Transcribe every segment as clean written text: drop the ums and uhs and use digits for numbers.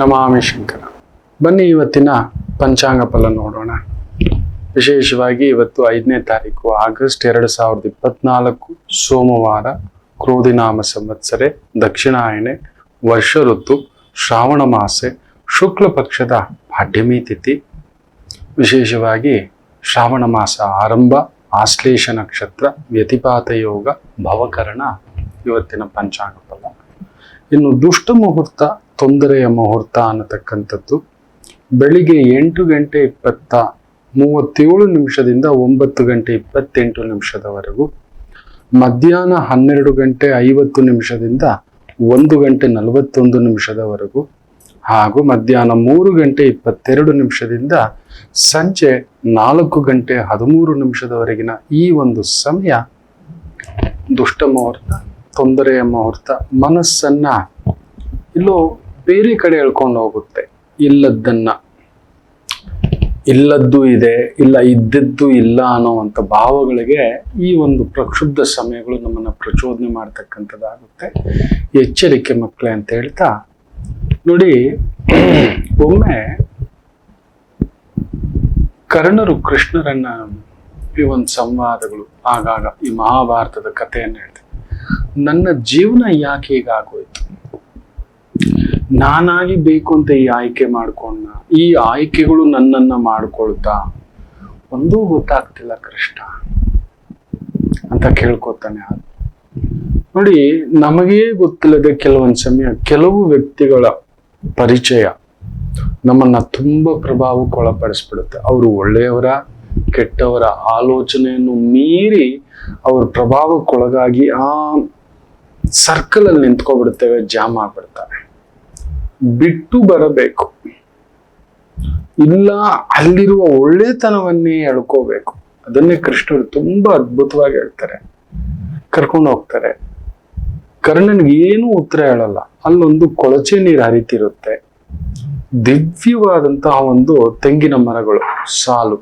ನಮಾಮಿ ಶಂಕರ. ಬನ್ನಿ ಇವತ್ತಿನ ಪಂಚಾಂಗ ಫಲ ನೋಡೋಣ. ವಿಶೇಷವಾಗಿ ಇವತ್ತು 5ನೇ ತಾರೀಕು ಆಗಸ್ಟ್ 2024 ಸೋಮವಾರ, ಕ್ರೋಧಿನಾಮ ಸಂವತ್ಸರೆ, ದಕ್ಷಿಣಾಯನೆ, ವರ್ಷ ಋತು, ಶ್ರಾವಣ ಮಾಸೆ, ಶುಕ್ಲ ಪಕ್ಷದ ಪಾಡ್ಯಮಿ ತಿಥಿ. ವಿಶೇಷವಾಗಿ ಶ್ರಾವಣ ಮಾಸ ಆರಂಭ, ಆಶ್ಲೇಷ ನಕ್ಷತ್ರ, ವ್ಯತಿಪಾತ ಯೋಗ, ಭವಕರಣ ಇವತ್ತಿನ ಪಂಚಾಂಗ ಫಲ. ಇನ್ನು ದುಷ್ಟ ಮುಹೂರ್ತ, ತೊಂದರೆಯ ಮುಹೂರ್ತ ಅನ್ನತಕ್ಕಂಥದ್ದು ಬೆಳಿಗ್ಗೆ 8 ಗಂಟೆ 37 ನಿಮಿಷದಿಂದ 9 ಗಂಟೆ 28 ನಿಮಿಷದವರೆಗೂ, ಮಧ್ಯಾಹ್ನ 12 ಗಂಟೆ 50 ನಿಮಿಷದಿಂದ 1 ಗಂಟೆ 41 ನಿಮಿಷದವರೆಗೂ, ಹಾಗೂ ಮಧ್ಯಾಹ್ನ 3 ಗಂಟೆ 22 ನಿಮಿಷದಿಂದ ಸಂಜೆ 4 ಗಂಟೆ 13 ನಿಮಿಷದವರೆಗಿನ ಈ ಒಂದು ಸಮಯ ದುಷ್ಟ ಮುಹೂರ್ತ, ತೊಂದರೆಯ ಮುಹೂರ್ತ. ಮನಸ್ಸನ್ನ ಇಲ್ಲೋ ಬೇರೆ ಕಡೆ ಎಳ್ಕೊಂಡು ಹೋಗುತ್ತೆ. ಇಲ್ಲದ್ದು ಇದೆ, ಇಲ್ಲ ಇದ್ದದ್ದು ಇಲ್ಲ ಅನ್ನೋವಂಥ ಭಾವಗಳಿಗೆ ಈ ಒಂದು ಪ್ರಕ್ಷುಬ್ಧ ಸಮಯಗಳು ನಮ್ಮನ್ನ ಪ್ರಚೋದನೆ ಮಾಡ್ತಕ್ಕಂಥದ್ದಾಗುತ್ತೆ. ಎಚ್ಚರಿಕೆ ಮಕ್ಕಳೇ ಅಂತ ಹೇಳ್ತಾ ನೋಡಿ, ಒಮ್ಮೆ ಕರ್ಣರು ಕೃಷ್ಣರನ್ನ ಈ ಒಂದು ಸಂವಾದಗಳು ಆಗಾಗ ಈ ಮಹಾಭಾರತದ ಕಥೆಯನ್ನು ಹೇಳ್ತಾರೆ. ನನ್ನ ಜೀವನ ಯಾಕೆ ಹೀಗಾಗೋಯ್ತು, ನಾನಾಗಿ ಬೇಕು ಅಂತ ಈ ಆಯ್ಕೆ ಮಾಡ್ಕೊಂಡ, ಈ ಆಯ್ಕೆಗಳು ನನ್ನನ್ನ ಮಾಡ್ಕೊಳ್ತಾ ಒಂದೂ ಗೊತ್ತಾಗ್ತಿಲ್ಲ ಕೃಷ್ಣ ಅಂತ ಕೇಳ್ಕೊತಾನೆ. ನೋಡಿ, ನಮಗೇ ಗೊತ್ತಿಲ್ಲದೆ ಕೆಲವೊಂದು ಸಮಯ ಕೆಲವು ವ್ಯಕ್ತಿಗಳ ಪರಿಚಯ ನಮ್ಮನ್ನ ತುಂಬಾ ಪ್ರಭಾವಕ್ಕೆ ಒಳಪಡಿಸ್ಬಿಡುತ್ತೆ. ಅವರು ಒಳ್ಳೆಯವರ ಕೆಟ್ಟವರ ಆಲೋಚನೆಯನ್ನು ಮೀರಿ ಅವ್ರ ಪ್ರಭಾವಕ್ಕೊಳಗಾಗಿ ಆ ಸರ್ಕಲ್ ಅಲ್ಲಿ ನಿಂತ್ಕೊಬಿಡ್ತೇವೆ, ಜಾಮ್ ಆಗ್ಬಿಡ್ತಾರೆ. ಬಿಟ್ಟು ಬರಬೇಕು, ಇಲ್ಲ ಅಲ್ಲಿರುವ ಒಳ್ಳೆತನವನ್ನೇ ಎಳ್ಕೋಬೇಕು. ಅದನ್ನೇ ಕೃಷ್ಣರು ತುಂಬಾ ಅದ್ಭುತವಾಗಿ ಹೇಳ್ತಾರೆ. ಕರ್ಕೊಂಡು ಹೋಗ್ತಾರೆ. ಕರ್ಣನ್ಗೆ ಏನು ಉತ್ತರ ಹೇಳಲ್ಲ. ಅಲ್ಲೊಂದು ಕೊಳಚೆ ನೀರು ಹರಿತಿರುತ್ತೆ. ದಿವ್ಯವಾದಂತಹ ಒಂದು ತೆಂಗಿನ ಮರಗಳು ಸಾಲು.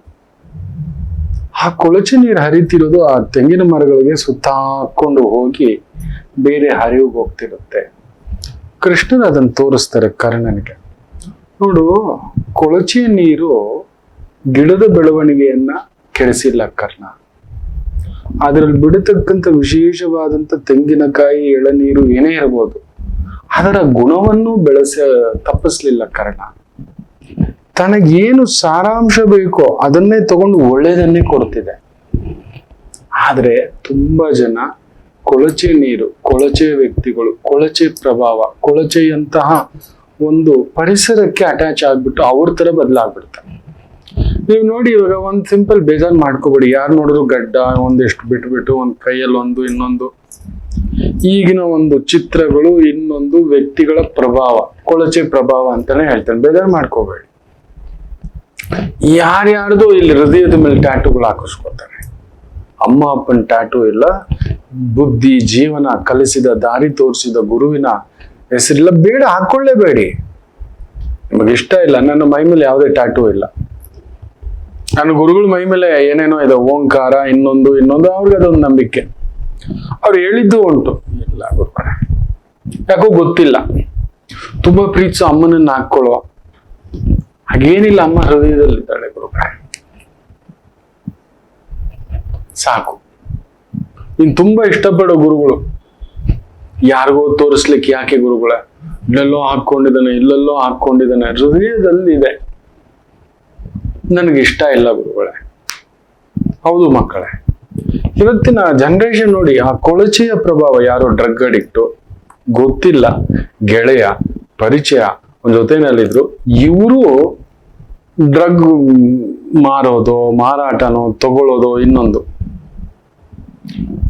ಆ ಕೊಳಚೆ ನೀರು ಹರಿತಿರೋದು ಆ ತೆಂಗಿನ ಮರಗಳಿಗೆ ಸುತ್ತಾಕೊಂಡು ಹೋಗಿ ಬೇರೆ ಹರಿವಿಗೆ ಹೋಗ್ತಿರುತ್ತೆ. ಕೃಷ್ಣನ ಅದನ್ನು ತೋರಿಸ್ತಾರೆ ಕರ್ಣನಿಗೆ. ನೋಡು, ಕೊಳಚೆ ನೀರು ಗಿಡದ ಬೆಳವಣಿಗೆಯನ್ನ ಕೆಡಿಸಿಲ್ಲ ಕರ್ಣ. ಅದರಲ್ಲಿ ಬಿಡತಕ್ಕಂಥ ವಿಶೇಷವಾದಂಥ ತೆಂಗಿನಕಾಯಿ, ಎಳನೀರು ಏನೇ ಇರಬಹುದು, ಅದರ ಗುಣವನ್ನು ತಪ್ಪಿಸ್ಲಿಲ್ಲ ಕರ್ಣ. ತನಗೇನು ಸಾರಾಂಶ ಬೇಕೋ ಅದನ್ನೇ ತಗೊಂಡು ಒಳ್ಳೆಯದನ್ನೇ ಕೊಡ್ತಿದೆ. ಆದ್ರೆ ತುಂಬಾ ಜನ ಕೊಳಚೆ ನೀರು, ಕೊಳಚೆ ವ್ಯಕ್ತಿಗಳು, ಕೊಳಚೆ ಪ್ರಭಾವ, ಕೊಳಚೆಯಂತಹ ಒಂದು ಪರಿಸರಕ್ಕೆ ಅಟ್ಯಾಚ್ ಆಗ್ಬಿಟ್ಟು ಅವ್ರ ತರ ಬದಲಾಗ್ಬಿಡ್ತಾರೆ. ನೀವು ನೋಡಿ, ಇವಾಗ ಒಂದ್ ಸಿಂಪಲ್ ಬೇಜಾರ್ ಮಾಡ್ಕೋಬೇಡಿ. ಯಾರು ನೋಡಿದ್ರು ಗಡ್ಡ ಒಂದಿಷ್ಟು ಬಿಟ್ಬಿಟ್ಟು ಒಂದ್ ಕೈಯಲ್ಲಿ ಒಂದು ಇನ್ನೊಂದು, ಈಗಿನ ಒಂದು ಚಿತ್ರಗಳು, ಇನ್ನೊಂದು ವ್ಯಕ್ತಿಗಳ ಪ್ರಭಾವ, ಕೊಳಚೆ ಪ್ರಭಾವ ಅಂತಾನೆ ಹೇಳ್ತಾನೆ. ಬೇಜಾರ್ ಮಾಡ್ಕೋಬೇಡಿ. ಯಾರ್ಯಾರ್ದು ಇಲ್ಲಿ ಹೃದಯದ ಮೇಲೆ ಟ್ಯಾಟುಗಳು ಹಾಕಿಸ್ಕೊತಾರೆ. ಅಮ್ಮ ಅಪ್ಪನ ಟ್ಯಾಟೂ ಇಲ್ಲ, ಬುದ್ಧಿ ಜೀವನ ಕಲಿಸಿದ ದಾರಿ ತೋರಿಸಿದ ಗುರುವಿನ ಹೆಸರಿಲ್ಲ, ಬೇಡ, ಹಾಕೊಳ್ಳೇಬೇಡಿ. ನಿಮಗೆ ಇಷ್ಟ ಇಲ್ಲ. ನನ್ನ ಮೈ ಮೇಲೆ ಯಾವುದೇ ಟ್ಯಾಟೂ ಇಲ್ಲ. ನನ್ನ ಗುರುಗಳ ಮೈ ಮೇಲೆ ಏನೇನೋ ಇದೆ, ಓಂಕಾರ, ಇನ್ನೊಂದು ಅವ್ರಿಗೆ ಅದೊಂದು ನಂಬಿಕೆ. ಅವ್ರು ಹೇಳಿದ್ದು ಉಂಟು. ಇಲ್ಲ ಗುರುಗಳೇ, ಯಾಕೋ ಗೊತ್ತಿಲ್ಲ. ತುಂಬಾ ಪ್ರೀತಿಸೋ ಅಮ್ಮನನ್ನ ಹಾಕೊಳ್ಳೋ ಹಾಗೇನಿಲ್ಲ. ಅಮ್ಮ ಹೃದಯದಲ್ಲಿದ್ದಾಳೆ ಗುರುಗಳೇ, ಸಾಕು. ನೀನ್ ತುಂಬಾ ಇಷ್ಟಪಡೋ ಗುರುಗಳು ಯಾರಿಗೋ ತೋರಿಸ್ಲಿಕ್ಕೆ ಯಾಕೆ ಗುರುಗಳೇ, ಇಲ್ಲೆಲ್ಲೋ ಹಾಕೊಂಡಿದ್ದಾನೆ, ಹೃದಯದಲ್ಲಿ ಇದೆ, ನನಗೆ ಇಷ್ಟ ಇಲ್ಲ ಗುರುಗಳೇ. ಹೌದು ಮಕ್ಕಳೇ, ಇವತ್ತಿನ ಜನರೇಷನ್ ನೋಡಿ, ಆ ಕೊಳಚೆಯ ಪ್ರಭಾವ. ಯಾರೋ ಡ್ರಗ್ ಅಡಿಕ್ಟು, ಗೊತ್ತಿಲ್ಲ, ಗೆಳೆಯ ಪರಿಚಯ ಒಂದ್ ಜೊತೆನಲ್ಲಿದ್ರು, ಇವರು ಡ್ರಗ್ ಮಾರೋದು, ಮಾರಾಟನೋ ತಗೊಳ್ಳೋದು, ಇನ್ನೊಂದು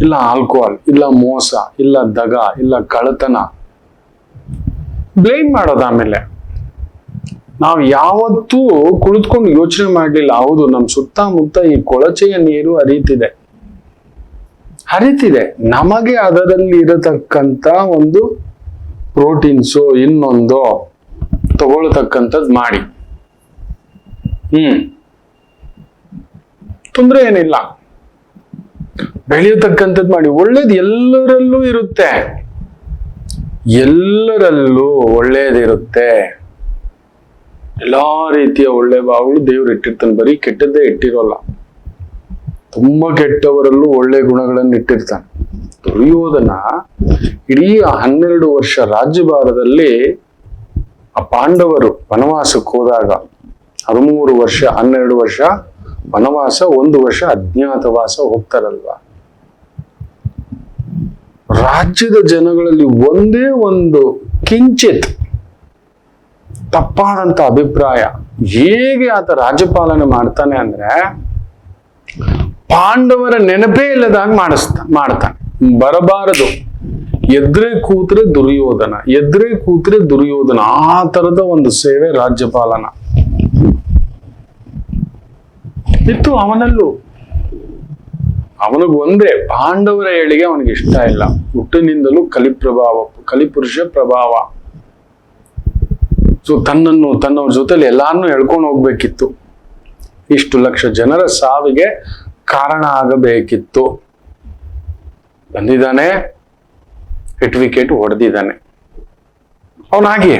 ಇಲ್ಲ ಆಲ್ಕೋಹಾಲ್, ಇಲ್ಲ ಮೋಸ, ಇಲ್ಲ ದಗ, ಇಲ್ಲ ಕಳ್ಳತನ, ಬ್ಲೇಮ್ ಮಾಡೋದು. ಆಮೇಲೆ ನಾವು ಯಾವತ್ತೂ ಕುಳಿತುಕೊಂಡು ಯೋಚನೆ ಮಾಡ್ಲಿಲ್ಲ, ಹೌದು ನಮ್ ಸುತ್ತಮುತ್ತ ಈ ಕೊಳಚೆಯ ನೀರು ಹರಿತಿದೆ, ನಮಗೆ ಅದರಲ್ಲಿ ಇರತಕ್ಕಂತ ಒಂದು ಪ್ರೋಟೀನ್ಸು ಇನ್ನೊಂದು ತಗೊಳ್ತಕ್ಕಂಥದ್ದು ಮಾಡಿ, ತೊಂದರೆ ಏನಿಲ್ಲ, ಬೆಳೆಯತಕ್ಕಂಥದ್ದು ಮಾಡಿ. ಒಳ್ಳೇದು ಎಲ್ಲರಲ್ಲೂ ಇರುತ್ತೆ, ಎಲ್ಲರಲ್ಲೂ ಒಳ್ಳೇದಿರುತ್ತೆ. ಎಲ್ಲಾ ರೀತಿಯ ಒಳ್ಳೆ ಭಾವಗಳು ದೇವ್ರು ಇಟ್ಟಿರ್ತಾನೆ, ಬರೀ ಕೆಟ್ಟದ್ದೇ ಇಟ್ಟಿರೋಲ್ಲ. ತುಂಬಾ ಕೆಟ್ಟವರಲ್ಲೂ ಒಳ್ಳೆ ಗುಣಗಳನ್ನು ಇಟ್ಟಿರ್ತಾನೆ. ದುರ್ಯೋಧನ ಇಡೀ 12 ವರ್ಷ ರಾಜ್ಯಭಾರದಲ್ಲಿ ಆ ಪಾಂಡವರು ವನವಾಸಕ್ಕೆ ಹೋದಾಗ 13 ವರ್ಷ 12 ವರ್ಷ ವನವಾಸ, 1 ವರ್ಷ ಅಜ್ಞಾತವಾಸ ಹೋಗ್ತಾರಲ್ವಾ, ರಾಜ್ಯದ ಜನಗಳಲ್ಲಿ ಒಂದೇ ಒಂದು ಕಿಂಚಿತ್ ತಪ್ಪಾದಂತ ಅಭಿಪ್ರಾಯ. ಹೇಗೆ ಆತ ರಾಜ್ಯಪಾಲನೆ ಮಾಡ್ತಾನೆ ಅಂದ್ರೆ ಪಾಂಡವರ ನೆನಪೇ ಇಲ್ಲದಾಗ ಮಾಡ್ತಾನೆ. ಬರಬಾರದು, ಎದ್ರೆ ಕೂತ್ರೆ ದುರ್ಯೋಧನ, ಎದ್ರೆ ಕೂತ್ರೆ ದುರ್ಯೋಧನ, ಆ ತರದ ಒಂದು ಸೇವೆ ರಾಜ್ಯಪಾಲನ ಇತ್ತು ಅವನಲ್ಲೂ. ಅವನಿಗೆ ಒಂದೇ, ಪಾಂಡವರ ಏಳಿಗೆ ಅವನಿಗೆ ಇಷ್ಟ ಇಲ್ಲ. ಹುಟ್ಟಿನಿಂದಲೂ ಕಲಿಪುರುಷ ಪ್ರಭಾವ. ಸೊ ತನ್ನವ್ರ ಜೊತೆಲಿ ಎಲ್ಲಾರನ್ನೂ ಎಳ್ಕೊಂಡು ಹೋಗ್ಬೇಕಿತ್ತು. ಇಷ್ಟು ಲಕ್ಷ ಜನರ ಸಾವಿಗೆ ಕಾರಣ ಆಗಬೇಕಿತ್ತು. ಬಂದಿದ್ದಾನೆ, ಹಿಟ್ ವಿಕೆಟ್ ಹೊಡೆದಿದ್ದಾನೆ ಅವನಾಗಿಯೇ.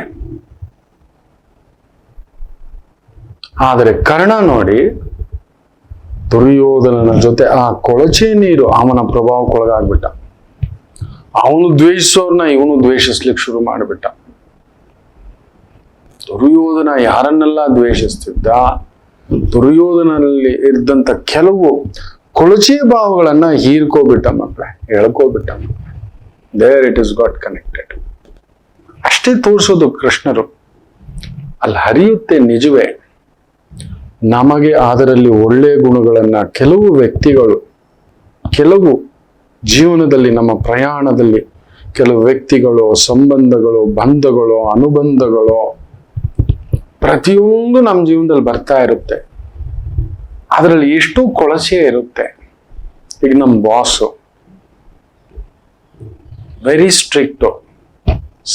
ಆದರೆ ಕರ್ಣ ನೋಡಿ, ದುರ್ಯೋಧನನ ಜೊತೆ ಆ ಕೊಳಚೆ ನೀರು ಅವನ ಪ್ರಭಾವಕ್ಕೊಳಗಾಗ್ಬಿಟ್ಟ. ಅವನು ದ್ವೇಷಿಸೋರ್ನ ಇವನು ದ್ವೇಷಿಸ್ಲಿಕ್ಕೆ ಶುರು ಮಾಡಿಬಿಟ್ಟ. ದುರ್ಯೋಧನ ಯಾರನ್ನೆಲ್ಲ ದ್ವೇಷಿಸ್ತಿದ್ದ, ದುರ್ಯೋಧನಲ್ಲಿ ಇದ್ದಂತ ಕೆಲವು ಕೊಳಚೆ ಭಾವಗಳನ್ನ ಹೀರ್ಕೋಬಿಟ್ಟ ಮಕ್ಕಳೇ, ಎಳ್ಕೋಬಿಟ್ಟ. There it is got connected. ಅಷ್ಟೇ ತೋರಿಸೋದು ಕೃಷ್ಣರು. ಅಲ್ಲಿ ಹರಿಯುತ್ತೆ ನಿಜವೇ. ನಮಗೆ ಅದರಲ್ಲಿ ಒಳ್ಳೆಯ ಗುಣಗಳನ್ನ ಕೆಲವು ವ್ಯಕ್ತಿಗಳು, ಕೆಲವು ಜೀವನದಲ್ಲಿ ನಮ್ಮ ಪ್ರಯಾಣದಲ್ಲಿ ಕೆಲವು ವ್ಯಕ್ತಿಗಳು, ಸಂಬಂಧಗಳು, ಬಂಧಗಳು, ಅನುಬಂಧಗಳು ಪ್ರತಿಯೊಂದು ನಮ್ಮ ಜೀವನದಲ್ಲಿ ಬರ್ತಾ ಇರುತ್ತೆ. ಅದರಲ್ಲಿ ಎಷ್ಟು ಕೊಳಚೆ ಇರುತ್ತೆ. ಈಗ ನಮ್ಮ ಬಾಸು ವೆರಿ ಸ್ಟ್ರಿಕ್ಟು,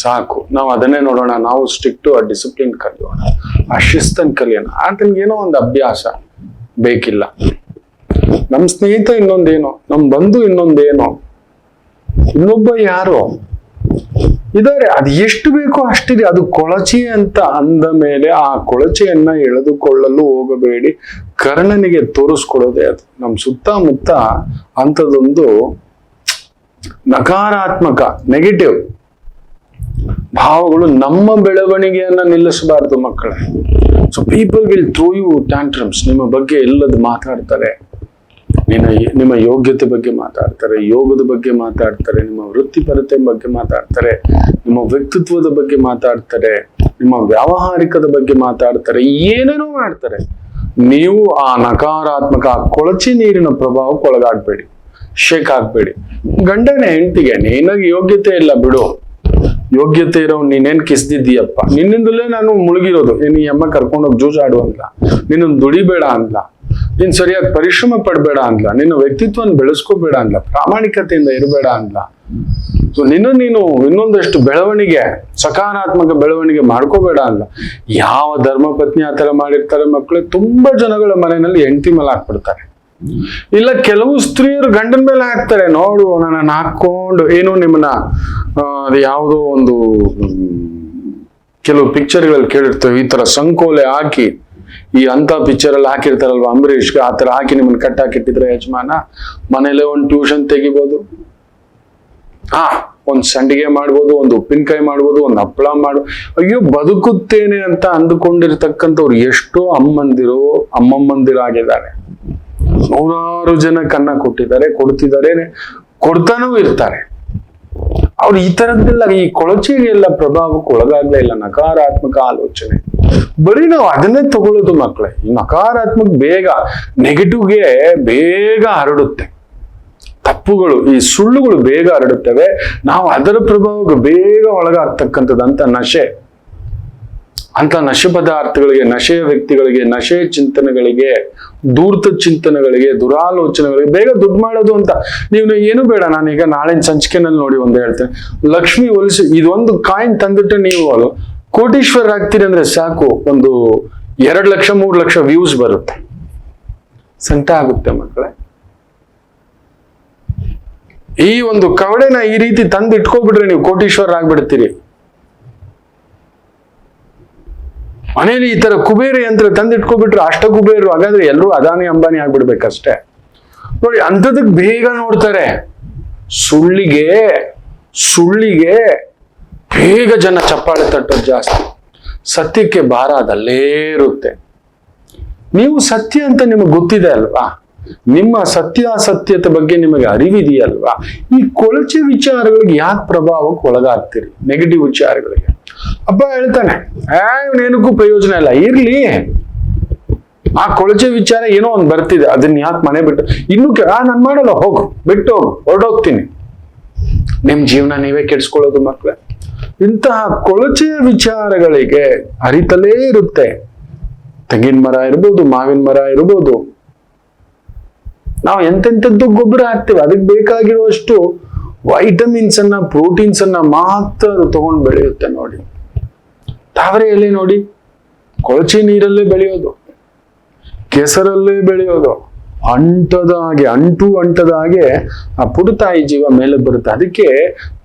ಸಾಕು ನಾವು ಅದನ್ನೇ ನೋಡೋಣ, ನಾವು ಸ್ಟ್ರಿಕ್ಟು, ಆ ಡಿಸಿಪ್ಲಿನ್ ಕಲಿಯೋಣ, ಆ ಶಿಸ್ತನ್ ಕಲಿಯೋಣ. ಆತನಿಗೇನೋ ಒಂದು ಅಭ್ಯಾಸ ಬೇಕಿಲ್ಲ. ನಮ್ಮ ಸ್ನೇಹಿತ ಇನ್ನೊಂದೇನೋ, ನಮ್ಮ ಬಂಧು ಇನ್ನೊಂದೇನೋ, ಇನ್ನೊಬ್ಬ ಯಾರೋ ಇದಾರೆ. ಅದು ಎಷ್ಟು ಬೇಕೋ ಅಷ್ಟಿದೆ. ಅದು ಕೊಳಚೆ ಅಂತ ಅಂದ ಮೇಲೆ ಆ ಕೊಳಚೆಯನ್ನ ಎಳೆದುಕೊಳ್ಳಲು ಹೋಗಬೇಡಿ. ಕರ್ಣನಿಗೆ ತೋರಿಸ್ಕೊಡೋದೆ ಅದು. ನಮ್ಮ ಸುತ್ತಮುತ್ತ ಅಂಥದ್ದೊಂದು ನಕಾರಾತ್ಮಕ ನೆಗೆಟಿವ್ ಭಾವಗಳು ನಮ್ಮ ಬೆಳವಣಿಗೆಯನ್ನ ನಿಲ್ಲಿಸಬಾರದು ಮಕ್ಕಳೇ. So people will throw you tantrums. ನಿಮ್ಮ ಬಗ್ಗೆ ಎಲ್ಲದು ಮಾತಾಡ್ತಾರೆ, ನಿಮ್ಮ ಯೋಗ್ಯತೆ ಬಗ್ಗೆ ಮಾತಾಡ್ತಾರೆ, ಯೋಗದ ಬಗ್ಗೆ ಮಾತಾಡ್ತಾರೆ, ನಿಮ್ಮ ವೃತ್ತಿಪರತೆ ಬಗ್ಗೆ ಮಾತಾಡ್ತಾರೆ, ನಿಮ್ಮ ವ್ಯಕ್ತಿತ್ವದ ಬಗ್ಗೆ ಮಾತಾಡ್ತಾರೆ, ನಿಮ್ಮ ವ್ಯಾವಹಾರಿಕದ ಬಗ್ಗೆ ಮಾತಾಡ್ತಾರೆ, ಏನೇನೋ ಮಾಡ್ತಾರೆ. ನೀವು ಆ ನಕಾರಾತ್ಮಕ ಕೊಳಚೆ ನೀರಿನ ಪ್ರಭಾವಕ್ಕೆ ಒಳಗಾಡ್ಬೇಡಿ, ಶೇಕ್ ಆಗ್ಬೇಡಿ. ಗಂಡನ ಹೆಂಡತಿಗೆ ನಿನಗೆ ಯೋಗ್ಯತೆ ಇಲ್ಲ ಬಿಡು, ಯೋಗ್ಯತೆ ಇರೋ ನೀನೇನ್ ಕಿಸ್ದಿದ್ದೀಯಪ್ಪ, ನಿನ್ನಿಂದಲೇ ನಾನು ಮುಳುಗಿರೋದು, ಈ ಅಮ್ಮ ಕರ್ಕೊಂಡೋಗಿ ಜೂಜಾಡು ಅಂದ್ಲ, ನಿನ್ನ ದುಡಿಬೇಡ ಅಂದ್ಲ, ನೀನ್ ಸರಿಯಾಗಿ ಪರಿಶ್ರಮ ಪಡ್ಬೇಡ ಅಂದ್ಲ, ನಿನ್ನ ವ್ಯಕ್ತಿತ್ವನ ಬೆಳೆಸ್ಕೋಬೇಡ ಅಂದ್ಲ, ಪ್ರಾಮಾಣಿಕತೆಯಿಂದ ಇರಬೇಡ ಅಂದ್ಲ. ಸೊ ನೀನು ಇನ್ನೊಂದಷ್ಟು ಬೆಳವಣಿಗೆ, ಸಕಾರಾತ್ಮಕ ಬೆಳವಣಿಗೆ ಮಾಡ್ಕೋಬೇಡ ಅಂದ್ಲ. ಯಾವ ಧರ್ಮಪತ್ನಿ ಆತರ ಮಾಡಿರ್ತಾರೆ ಮಕ್ಕಳು? ತುಂಬಾ ಜನಗಳ ಮನೆಯಲ್ಲಿ ಹೆಂಡತಿ ಮೇಲೆ ಹಾಕ್ಬಿಡ್ತಾರೆ. ಇಲ್ಲ ಕೆಲವು ಸ್ತ್ರೀಯರು ಗಂಡನ ಮೇಲೆ ಹಾಕ್ತಾರೆ. ನೋಡು ನನ್ನ ಹಾಕೊಂಡು ಏನು ನಿಮ್ಮನ್ನ ಅದು ಯಾವುದೋ ಒಂದು ಕೆಲವು ಪಿಕ್ಚರ್ಗಳಲ್ಲಿ ಕೇಳಿರ್ತೇವೆ, ಈ ತರ ಸಂಕೋಲೆ ಹಾಕಿ, ಈ ಅಂತ ಪಿಕ್ಚರ್ ಅಲ್ಲಿ ಹಾಕಿರ್ತಾರಲ್ವಾ ಅಂಬರೀಷ್ಗೆ, ಆ ತರ ಹಾಕಿ ನಿಮ್ಮನ್ನ ಕಟ್ಟಾಕಿಟ್ಟಿದ್ರೆ ಯಜಮಾನ ಮನೇಲೆ ಒಂದು ಟ್ಯೂಷನ್ ತೆಗಿಬೋದು, ಒಂದ್ ಸಂಡಿಗೆ ಮಾಡ್ಬೋದು, ಒಂದು ಉಪ್ಪಿನಕಾಯಿ ಮಾಡ್ಬೋದು, ಒಂದು ಹಪ್ಪಳ ಮಾಡ್ಬೋದು. ಅಯ್ಯೋ ಬದುಕುತ್ತೇನೆ ಅಂತ ಅಂದುಕೊಂಡಿರ್ತಕ್ಕಂಥವ್ರು ಎಷ್ಟೋ ಅಮ್ಮಮ್ಮಂದಿರು ಆಗಿದ್ದಾರೆ. ನೂರಾರು ಜನ ಕನ್ನ ಕೊಟ್ಟಿದ್ದಾರೆ, ಕೊಡ್ತಿದ್ದಾರೆ, ಕೊಡ್ತಾನೂ ಇರ್ತಾರೆ. ಅವ್ರು ಈ ತರದ್ದೆಲ್ಲ ಈ ಕೊಳಚೆಗೆಲ್ಲ ಪ್ರಭಾವಕ್ಕೆ ಒಳಗಾಗ್ಲೇ ಇಲ್ಲ. ನಕಾರಾತ್ಮಕ ಆಲೋಚನೆ ಬರೀ ನಾವು ಅದನ್ನೇ ತಗೊಳ್ಳೋದು ಮಕ್ಕಳೇ. ಈ ನಕಾರಾತ್ಮಕ ಬೇಗ ನೆಗೆಟಿವ್ಗೆ ಬೇಗ ಹರಡುತ್ತೆ. ತಪ್ಪುಗಳು, ಈ ಸುಳ್ಳುಗಳು ಬೇಗ ಹರಡುತ್ತವೆ. ನಾವು ಅದರ ಪ್ರಭಾವಕ್ಕೆ ಬೇಗ ಒಳಗಾಗ್ತಕ್ಕಂಥದ್ದು ಅಂತ ನಶೆ ಪದಾರ್ಥಗಳಿಗೆ, ನಶೆಯ ವ್ಯಕ್ತಿಗಳಿಗೆ, ನಶೆಯ ಚಿಂತನೆಗಳಿಗೆ, ದೂರ್ತ ಚಿಂತನೆಗಳಿಗೆ, ದುರಾಲೋಚನೆಗಳಿಗೆ ಬೇಗ ದುಡ್ಡು ಮಾಡೋದು ಅಂತ. ನೀವು ಏನು ಬೇಡ, ನಾನೀಗ ನಾಳಿನ ಸಂಚಿಕೆನಲ್ಲಿ ನೋಡಿ ಒಂದು ಹೇಳ್ತೇನೆ. ಲಕ್ಷ್ಮಿ ಹೊಲಿಸಿ ಇದೊಂದು ಕಾಯಿನ್ ತಂದಿಟ್ಟು ನೀವು ಕೋಟೀಶ್ವರ ಆಗ್ತೀರಿ ಅಂದ್ರೆ ಸಾಕು, ಒಂದು 2 ಲಕ್ಷ 3 ಲಕ್ಷ ವ್ಯೂಸ್ ಬರುತ್ತೆ. ಸಂಕಟ ಆಗುತ್ತೆ ಮಕ್ಕಳೇ. ಈ ಒಂದು ಕವಡೆನ ಈ ರೀತಿ ತಂದು ಇಟ್ಕೊಬಿಟ್ರೆ ನೀವು ಕೋಟೀಶ್ವರ ಆಗ್ಬಿಡ್ತೀರಿ. ಮನೇಲಿ ಈ ತರ ಕುಬೇರ ಯಂತ್ರ ತಂದಿಟ್ಕೊಬಿಟ್ರೆ ಅಷ್ಟ ಕುಬೇರು, ಹಾಗಾದ್ರೆ ಎಲ್ಲರೂ ಅದಾನಿ ಅಂಬಾನಿ ಆಗ್ಬಿಡ್ಬೇಕಷ್ಟೇ. ನೋಡಿ, ಅಂಥದಕ್ಕೆ ಬೇಗ ನೋಡ್ತಾರೆ. ಸುಳ್ಳಿಗೆ ಬೇಗ ಜನ ಚಪ್ಪಾಳೆ ತಟ್ಟೋದು ಜಾಸ್ತಿ. ಸತ್ಯಕ್ಕೆ ಭಾರ ಅದಲ್ಲೇ ಇರುತ್ತೆ. ನೀವು ಸತ್ಯ ಅಂತ ನಿಮಗೆ ಗೊತ್ತಿದೆ ಅಲ್ವಾ, ನಿಮ್ಮ ಸತ್ಯಾಸತ್ಯತೆ ಬಗ್ಗೆ ನಿಮಗೆ ಅರಿವಿದೆಯಲ್ವಾ, ಈ ಕೊಳಚೆ ವಿಚಾರಗಳಿಗೆ ಯಾಕೆ ಪ್ರಭಾವಕ್ಕೆ ಒಳಗಾಗ್ತೀರಿ? ನೆಗೆಟಿವ್ ವಿಚಾರಗಳಿಗೆ. ಅಪ್ಪ ಹೇಳ್ತಾನೆ, ಏನಕ್ಕೂ ಪ್ರಯೋಜನ ಇಲ್ಲ, ಇರ್ಲಿ, ಆ ಕೊಳಚೆ ವಿಚಾರ ಏನೋ ಒಂದು ಬರ್ತಿದೆ, ಅದನ್ನ ಯಾಕೆ ಮನೆ ಬಿಟ್ಟು ಇನ್ನು ನಾನು ಮಾಡಲ್ಲ, ಹೋಗು, ಬಿಟ್ಟು ಹೋಗು, ಹೊರಡೋಗ್ತೀನಿ. ನಿಮ್ ಜೀವನ ನೀವೇ ಕೆಡಿಸ್ಕೊಳ್ಳೋದು ಮಕ್ಕಳೇ. ಇಂತಹ ಕೊಳಚೆ ವಿಚಾರಗಳಿಗೆ ಅರಿತಲೇ ಇರುತ್ತೆ. ತೆಂಗಿನ ಮರ ಇರ್ಬೋದು, ಮಾವಿನ ಮರ ಇರ್ಬೋದು, ನಾವು ಎಂತೆಂಥದ್ದು ಗೊಬ್ಬರ ಹಾಕ್ತೇವೆ, ಅದಕ್ಕೆ ಬೇಕಾಗಿರುವಷ್ಟು ವೈಟಮಿನ್ಸ್ ಅನ್ನ, ಪ್ರೋಟೀನ್ಸ್ ಅನ್ನ ಮಾತ್ರ ತಗೊಂಡು ಬೆಳೆಯುತ್ತೆ. ನೋಡಿ, ತಾವರೆ ಎಲೆ ನೋಡಿ, ಕೊಳಚೆ ನೀರಲ್ಲೇ ಬೆಳೆಯೋದು, ಕೆಸರಲ್ಲೇ ಬೆಳೆಯೋದು, ಅಂಟದ ಹಾಗೆ ಆ ಪುಡುತಾಯಿ ಜೀವ ಮೇಲೆ ಬರುತ್ತೆ. ಅದಕ್ಕೆ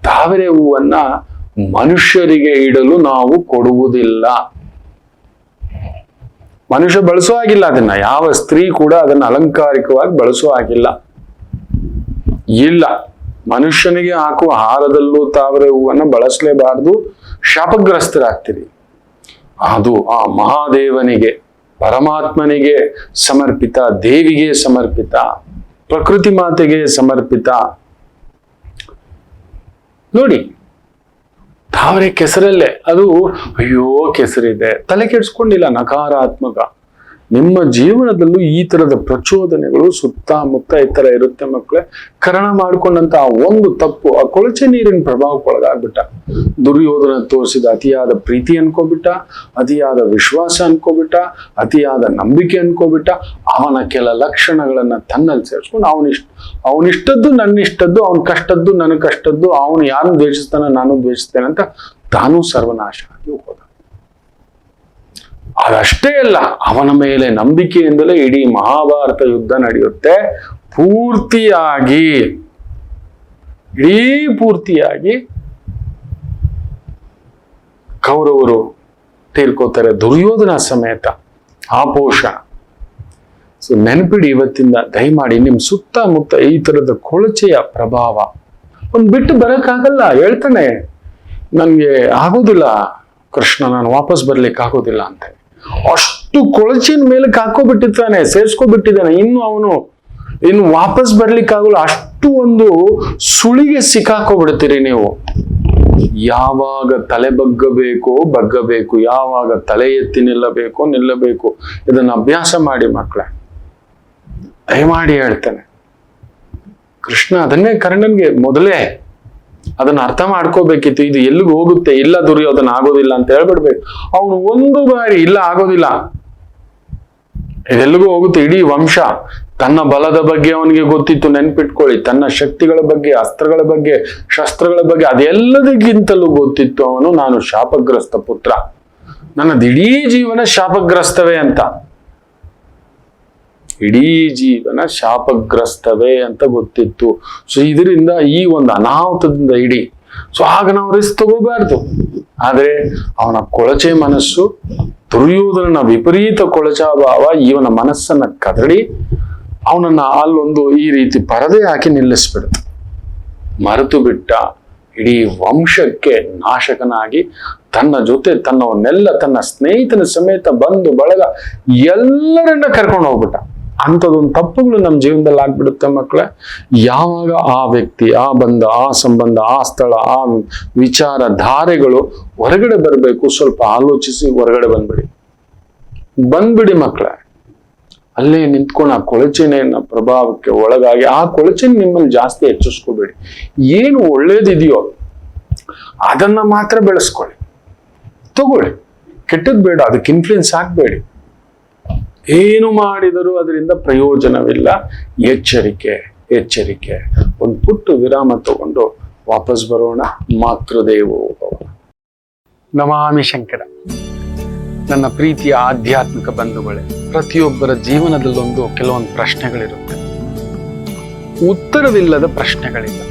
ತಾವರೆ ಹೂವನ್ನ ಮನುಷ್ಯರಿಗೆ ಇಡಲು ನಾವು ಕೊಡುವುದಿಲ್ಲ. ಮನುಷ್ಯ ಬಳಸೋ ಆಗಿಲ್ಲ ಅದನ್ನ, ಯಾವ ಸ್ತ್ರೀ ಕೂಡ ಅದನ್ನ ಅಲಂಕಾರಿಕವಾಗಿ ಬಳಸೋ ಆಗಿಲ್ಲ. ಇಲ್ಲ, ಮನುಷ್ಯನಿಗೆ ಹಾಕುವ ಹಾರದಲ್ಲೂ ತಾವರೆ ಹೂವನ್ನ ಬಳಸಲೇಬಾರದು, ಶಾಪಗ್ರಸ್ತರಾಗ್ತೀರಿ. ಅದು ಆ ಮಹಾದೇವನಿಗೆ, ಪರಮಾತ್ಮನಿಗೆ ಸಮರ್ಪಿತ, ದೇವಿಗೆ ಸಮರ್ಪಿತ, ಪ್ರಕೃತಿ ಮಾತೆಗೆ ಸಮರ್ಪಿತ. ನೋಡಿ, ತಾವರೆ ಕೆಸರಲ್ಲೇ, ಅದು ಅಯ್ಯೋ ಕೆಸರಿದೆ, ತಲೆ ಕೆಡಿಸ್ಕೊಂಡಿಲ್ಲ, ನಕಾರಾತ್ಮಕ. ನಿಮ್ಮ ಜೀವನದಲ್ಲೂ ಈ ತರದ ಪ್ರಚೋದನೆಗಳು ಸುತ್ತಮುತ್ತ ಈ ತರ ಇರುತ್ತೆ ಮಕ್ಕಳೇ. ಕರಣ ಮಾಡ್ಕೊಂಡಂತ ಆ ಒಂದು ತಪ್ಪು, ಆ ಕೊಳಚೆ ನೀರಿನ ಪ್ರಭಾವಕ್ಕೊಳಗಾಗ್ಬಿಟ್ಟ. ದುರ್ಯೋಧನ ತೋರಿಸಿದ ಅತಿಯಾದ ಪ್ರೀತಿ ಅನ್ಕೋಬಿಟ್ಟ, ಅತಿಯಾದ ವಿಶ್ವಾಸ ಅನ್ಕೋಬಿಟ್ಟ, ಅತಿಯಾದ ನಂಬಿಕೆ ಅನ್ಕೋಬಿಟ್ಟ. ಅವನ ಕೆಲ ಲಕ್ಷಣಗಳನ್ನ ತನ್ನಲ್ಲಿ ಸೇರಿಸ್ಕೊಂಡು ಅವನಿಷ್ಟದ್ದು ನನ್ನಿಷ್ಟದ್ದು, ಅವನ ಕಷ್ಟದ್ದು ನನ್ನ ಕಷ್ಟದ್ದು, ಅವನು ಯಾರನ್ನು ದ್ವೇಷಿಸ್ತಾನ ನಾನು ದ್ವೇಷಿಸ್ತೇನೆ ಅಂತ ತಾನೂ ಸರ್ವನಾಶ ಆಗಿ ಹೋದ. ಅದಷ್ಟೇ ಅಲ್ಲ, ಅವನ ಮೇಲೆ ನಂಬಿಕೆಯಿಂದಲೇ ಇಡೀ ಮಹಾಭಾರತ ಯುದ್ಧ ನಡೆಯುತ್ತೆ. ಪೂರ್ತಿಯಾಗಿ ಕೌರವರು ತೀರ್ಕೋತಾರೆ, ದುರ್ಯೋಧನ ಸಮೇತ ಆಪೋಷಣ. ಸೊ ನೆನಪಿಡಿ, ಇವತ್ತಿಂದ ದಯಮಾಡಿ ನಿಮ್ ಸುತ್ತಮುತ್ತ ಈ ತರದ ಕೊಳಚೆಯ ಪ್ರಭಾವ ಒಂದ್ ಬಿಟ್ಟು ಬರಕ್ಕಾಗಲ್ಲ. ಹೇಳ್ತಾನೆ, ನನ್ಗೆ ಆಗೋದಿಲ್ಲ ಕೃಷ್ಣ, ನಾನು ವಾಪಸ್ ಬರ್ಲಿಕ್ಕೆ ಆಗೋದಿಲ್ಲ ಅಂತ. ಅಷ್ಟು ಕೊಳಚಿನ ಮೇಲೆ ಹಾಕೋಬಿಟ್ಟಿರ್ತಾನೆ, ಸೇರ್ಸ್ಕೊಬಿಟ್ಟಿದ್ದಾನೆ. ಇನ್ನು ವಾಪಸ್ ಬರ್ಲಿಕ್ಕಾಗಲ್ಲ. ಅಷ್ಟು ಒಂದು ಸುಳಿಗೆ ಸಿಕ್ಕಾಕೋಬಿಡ್ತೀರಿ ನೀವು. ಯಾವಾಗ ತಲೆ ಬಗ್ಗಬೇಕು, ಯಾವಾಗ ತಲೆ ಎತ್ತಿ ನಿಲ್ಲಬೇಕು. ಇದನ್ನ ಅಭ್ಯಾಸ ಮಾಡಿ ಮಕ್ಕಳೇ, ದಯಮಾಡಿ ಹೇಳ್ತಾನೆ. ಕೃಷ್ಣ ಅದನ್ನೇ ಕರ್ಣನ್ಗೆ ಮೊದಲೇ ಅದನ್ನ ಅರ್ಥ ಮಾಡ್ಕೋಬೇಕಿತ್ತು. ಇದು ಎಲ್ಲಿಗೆ ಹೋಗುತ್ತೆ, ಇಲ್ಲ ದುರ್ಯೋಧನ ಆಗೋದಿಲ್ಲ ಅಂತ ಹೇಳ್ಬಿಡ್ಬೇಕು. ಅವನು ಒಂದು ಬಾರಿ ಇಲ್ಲ ಆಗೋದಿಲ್ಲ, ಇದೆಲ್ಲಿಗೂ ಹೋಗುತ್ತೆ. ಇಡೀ ವಂಶ, ತನ್ನ ಬಲದ ಬಗ್ಗೆ ಅವನಿಗೆ ಗೊತ್ತಿತ್ತು, ನೆನ್ಪಿಟ್ಕೊಳ್ಳಿ. ತನ್ನ ಶಕ್ತಿಗಳ ಬಗ್ಗೆ, ಅಸ್ತ್ರಗಳ ಬಗ್ಗೆ, ಶಸ್ತ್ರಗಳ ಬಗ್ಗೆ, ಅದೆಲ್ಲದಕ್ಕಿಂತಲೂ ಗೊತ್ತಿತ್ತು ಅವನು, ನಾನು ಶಾಪಗ್ರಸ್ತ ಪುತ್ರ, ನನ್ನದು ಇಡೀ ಜೀವನ ಶಾಪಗ್ರಸ್ತವೇ ಅಂತ. ಇಡೀ ಜೀವನ ಶಾಪಗ್ರಸ್ತವೇ ಅಂತ ಗೊತ್ತಿತ್ತು. ಸೊ ಇದರಿಂದ ಈ ಒಂದು ಅನಾಹುತದಿಂದ ಸೊ ಆಗ ನಾವು ರಿಸ್ಕ್ ತಗೋಬಾರ್ದು. ಆದ್ರೆ ಅವನ ಕೊಳಚೆ ಮನಸ್ಸು, ದುರ್ಯೋಧನನ ವಿಪರೀತ ಕೊಳಚಾಭಾವ ಇವನ ಮನಸ್ಸನ್ನ ಕದಡಿ ಅವನನ್ನ ಅಲ್ಲೊಂದು ಈ ರೀತಿ ಪರದೆ ಹಾಕಿ ನಿಲ್ಲಿಸ್ಬಿಡುತ್ತೆ. ಮರೆತು ಬಿಟ್ಟ, ಇಡೀ ವಂಶಕ್ಕೆ ನಾಶಕನಾಗಿ ತನ್ನ ಜೊತೆ ತನ್ನವನ್ನೆಲ್ಲ, ತನ್ನ ಸ್ನೇಹಿತನ ಸಮೇತ ಬಂಧು ಬಳಗ ಎಲ್ಲರನ್ನ ಕರ್ಕೊಂಡು ಹೋಗ್ಬಿಟ್ಟ. ಅಂಥದ್ದೊಂದು ತಪ್ಪುಗಳು ನಮ್ಮ ಜೀವನದಲ್ಲಿ ಆಗ್ಬಿಡುತ್ತೆ ಮಕ್ಕಳೇ. ಯಾವಾಗ ಆ ವ್ಯಕ್ತಿ, ಆ ಬಂಧ, ಆ ಸಂಬಂಧ, ಆ ಸ್ಥಳ, ಆ ವಿಚಾರ ಧಾರೆಗಳು ಹೊರಗಡೆ ಬರಬೇಕು, ಸ್ವಲ್ಪ ಆಲೋಚಿಸಿ ಹೊರಗಡೆ ಬಂದ್ಬಿಡಿ ಮಕ್ಕಳೇ. ಅಲ್ಲೇ ನಿಂತ್ಕೊಂಡು ಆ ಕೊಳಚೆನೆಯನ್ನ ಪ್ರಭಾವಕ್ಕೆ ಒಳಗಾಗಿ ಆ ಕೊಳಚೆನ ನಿಮ್ಮಲ್ಲಿ ಜಾಸ್ತಿ ಹೆಚ್ಚಿಸ್ಕೋಬೇಡಿ. ಏನು ಒಳ್ಳೇದಿದೆಯೋ ಅದನ್ನ ಮಾತ್ರ ಬೆಳೆಸ್ಕೊಳ್ಳಿ, ತಗೊಳ್ಳಿ. ಕೆಟ್ಟದ್ ಬೇಡ, ಅದಕ್ಕೆ ಇನ್ಫ್ಲುಯೆನ್ಸ್ ಆಗ್ಬೇಡಿ. ಏನು ಮಾಡಿದರೂ ಅದರಿಂದ ಪ್ರಯೋಜನವಿಲ್ಲ. ಎಚ್ಚರಿಕೆ. ಒಂದು ಪುಟ್ಟ ವಿರಾಮ ತಗೊಂಡು ವಾಪಸ್ ಬರೋಣ. ಮಾತೃದೇವೋ ಭವ. ನಮಾಮಿ ಶಂಕರ. ನನ್ನ ಪ್ರೀತಿಯ ಆಧ್ಯಾತ್ಮಿಕ ಬಂಧುಗಳೇ, ಪ್ರತಿಯೊಬ್ಬರ ಜೀವನದಲ್ಲೊಂದು ಕೆಲವೊಂದು ಪ್ರಶ್ನೆಗಳಿರುತ್ತೆ, ಉತ್ತರವಿಲ್ಲದ ಪ್ರಶ್ನೆಗಳಿಲ್ಲ.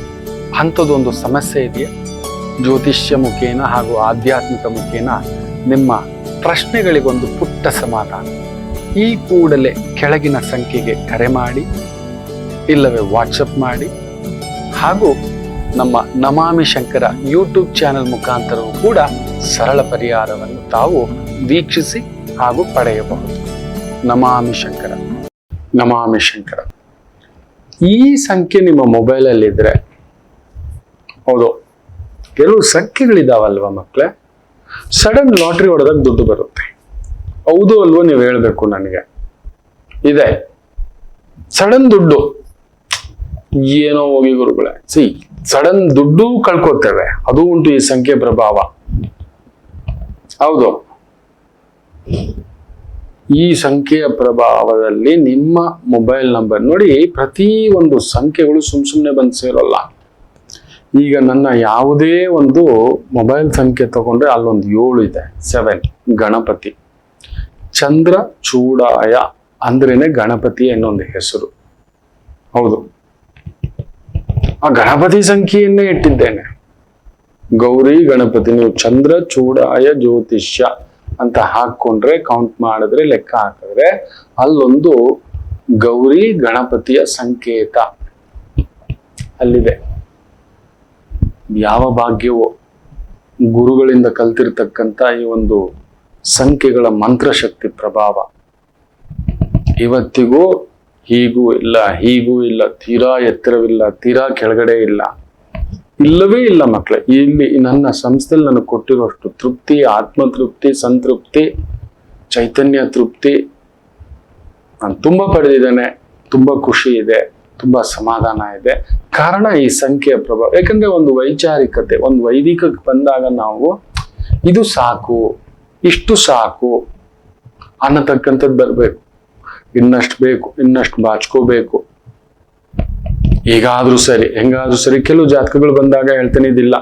ಅಂಥದ್ದೊಂದು ಸಮಸ್ಯೆ ಇದೆಯಾ? ಜ್ಯೋತಿಷ್ಯ ಮುಖೇನ ಹಾಗೂ ಆಧ್ಯಾತ್ಮಿಕ ಮುಖೇನ ನಿಮ್ಮ ಪ್ರಶ್ನೆಗಳಿಗೊಂದು ಪುಟ್ಟ ಸಮಾಧಾನ. ಈ ಕೂಡಲೇ ಕೆಳಗಿನ ಸಂಖ್ಯೆಗೆ ಕರೆ ಮಾಡಿ, ಇಲ್ಲವೇ ವಾಟ್ಸಪ್ ಮಾಡಿ, ಹಾಗೂ ನಮ್ಮ ನಮಾಮಿ ಶಂಕರ ಯೂಟ್ಯೂಬ್ ಚಾನೆಲ್ ಮುಖಾಂತರವೂ ಕೂಡ ಸರಳ ಪರಿಹಾರವನ್ನು ತಾವು ವೀಕ್ಷಿಸಿ ಹಾಗೂ ಪಡೆಯಬಹುದು. ನಮಾಮಿ ಶಂಕರ, ನಮಾಮಿ ಶಂಕರ. ಈ ಸಂಖ್ಯೆ ನಿಮ್ಮ ಮೊಬೈಲಲ್ಲಿದ್ದರೆ, ಹೌದು, ಕೆಲವು ಸಂಖ್ಯೆಗಳಿದಾವಲ್ವ ಮಕ್ಕಳೇ, ಸಡನ್ ಲಾಟ್ರಿ ಹೊಡೆದಾಗ ದುಡ್ಡು ಬರುತ್ತೆ. ಹೌದು ಅಲ್ವೋ ನೀವು ಹೇಳ್ಬೇಕು ನನಗೆ. ಇದೆ ಸಡನ್ ದುಡ್ಡು, ಏನೋ ಹೋಗಿ ಗುರುಗಳೇ, ಸಡನ್ ದುಡ್ಡು ಕಳ್ಕೊತೇವೆ, ಅದು ಉಂಟು ಈ ಸಂಖ್ಯೆ ಪ್ರಭಾವ. ಹೌದು, ಈ ಸಂಖ್ಯೆಯ ಪ್ರಭಾವದಲ್ಲಿ ನಿಮ್ಮ ಮೊಬೈಲ್ ನಂಬರ್ ನೋಡಿ, ಪ್ರತಿ ಒಂದು ಸಂಖ್ಯೆಗಳು ಸುಮ್ಮನೆ ಬಂದು ಸೇರೋಲ್ಲ. ಈಗ ನನ್ನ ಯಾವುದೇ ಒಂದು ಮೊಬೈಲ್ ಸಂಖ್ಯೆ ತಗೊಂಡ್ರೆ ಅಲ್ಲೊಂದು 7 ಇದೆ, 7 ಗಣಪತಿ. ಚಂದ್ರ ಚೂಡಾಯ ಅಂದ್ರೇನೆ ಗಣಪತಿ ಅನ್ನೊಂದು ಹೆಸರು. ಹೌದು, ಆ ಗಣಪತಿ ಸಂಖ್ಯೆಯನ್ನೇ ಇಟ್ಟಿದ್ದೇನೆ. ಗೌರಿ ಗಣಪತಿ. ನೀವು ಚಂದ್ರ ಚೂಡಾಯ ಜ್ಯೋತಿಷ್ಯ ಅಂತ ಹಾಕೊಂಡ್ರೆ, ಕೌಂಟ್ ಮಾಡಿದ್ರೆ, ಲೆಕ್ಕ ಹಾಕಿದ್ರೆ ಅಲ್ಲೊಂದು ಗೌರಿ ಗಣಪತಿಯ ಸಂಕೇತ ಅಲ್ಲಿದೆ. ಯಾವ ಭಾಗ್ಯವೋ ಗುರುಗಳಿಂದ ಕಲ್ತಿರ್ತಕ್ಕಂಥ ಈ ಒಂದು ಸಂಖ್ಯೆಗಳ ಮಂತ್ರಶಕ್ತಿ ಪ್ರಭಾವ ಇವತ್ತಿಗೂ ಹೀಗೂ ಇಲ್ಲ, ಹೀಗೂ ಇಲ್ಲ, ತೀರಾ ಎತ್ತರವಿಲ್ಲ, ತೀರಾ ಕೆಳಗಡೆ ಇಲ್ಲ, ಇಲ್ಲವೇ ಇಲ್ಲ ಮಕ್ಕಳೇ. ಇಲ್ಲಿ ನನ್ನ ಸಂಸ್ಥೆಯಲ್ಲಿ ನನಗೆ ಕೊಟ್ಟಿರೋಷ್ಟು ತೃಪ್ತಿ, ಆತ್ಮತೃಪ್ತಿ, ಸಂತೃಪ್ತಿ, ಚೈತನ್ಯ ತೃಪ್ತಿ ನಾನು ತುಂಬಾ ಪಡೆದಿದ್ದೇನೆ. ತುಂಬಾ ಖುಷಿ ಇದೆ, ತುಂಬಾ ಸಮಾಧಾನ ಇದೆ. ಕಾರಣ ಈ ಸಂಖ್ಯೆಯ ಪ್ರಭಾವ. ಯಾಕಂದ್ರೆ ಒಂದು ವೈಚಾರಿಕತೆ, ಒಂದು ವೈದಿಕಕ್ಕೆ ಬಂದಾಗ ನಾವು ಇದು ಸಾಕು, ಇಷ್ಟು ಸಾಕು ಅನ್ನತಕ್ಕಂಥದ್ದು ಬರ್ಬೇಕು. ಇನ್ನಷ್ಟು ಬೇಕು, ಇನ್ನಷ್ಟು ಬಾಚ್ಕೋಬೇಕು. ಹೇಗಾದ್ರೂ ಸರಿ, ಹೆಂಗಾದ್ರೂ ಸರಿ. ಕೆಲವು ಜಾತಕಗಳು ಬಂದಾಗ ಹೇಳ್ತೇನೆ, ಇದಿಲ್ಲ,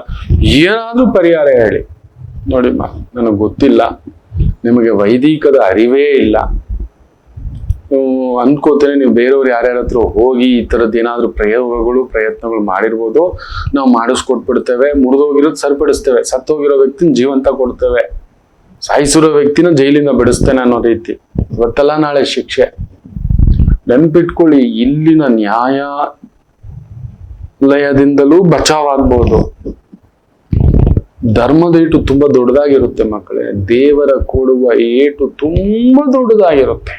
ಏನಾದ್ರೂ ಪರಿಹಾರ ಹೇಳಿ. ನೋಡಿ ನನಗೆ ಗೊತ್ತಿಲ್ಲ, ನಿಮಗೆ ವೈದಿಕದ ಅರಿವೇ ಇಲ್ಲ, ಅನ್ಕೋತೇನೆ ನೀವು ಬೇರೆಯವ್ರು ಯಾರ್ಯಾರ ಹತ್ರ ಹೋಗಿ ಈ ತರದ್ ಏನಾದ್ರು ಪ್ರಯತ್ನಗಳು ಮಾಡಿರ್ಬೋದು. ನಾವು ಮಾಡಿಸ್ಕೊಟ್ಬಿಡ್ತೇವೆ, ಮುರಿದೋಗಿರೋದು ಸರಿಪಡಿಸ್ತೇವೆ, ಸತ್ತೋಗಿರೋ ವ್ಯಕ್ತಿನ ಜೀವಂತ ಕೊಡ್ತೇವೆ, ಸಾಯಿಸಿರೋ ವ್ಯಕ್ತಿನ ಜೈಲಿಂದ ಬಿಡಿಸ್ತೇನೆ ಅನ್ನೋ ರೀತಿ. ಇವತ್ತಲ್ಲ ನಾಳೆ ಶಿಕ್ಷೆ. ನೆನ್ಪಿಟ್ಕೊಳ್ಳಿ, ಇಲ್ಲಿನ ನ್ಯಾಯಾಲಯದಿಂದಲೂ ಬಚಾವಾಗ್ಬೋದು. ಧರ್ಮದ ಏಟು ತುಂಬಾ ದೊಡ್ಡದಾಗಿರುತ್ತೆ ಮಕ್ಕಳೇ. ದೇವರ ಕೊಡುವ ಏಟು ತುಂಬಾ ದೊಡ್ಡದಾಗಿರುತ್ತೆ.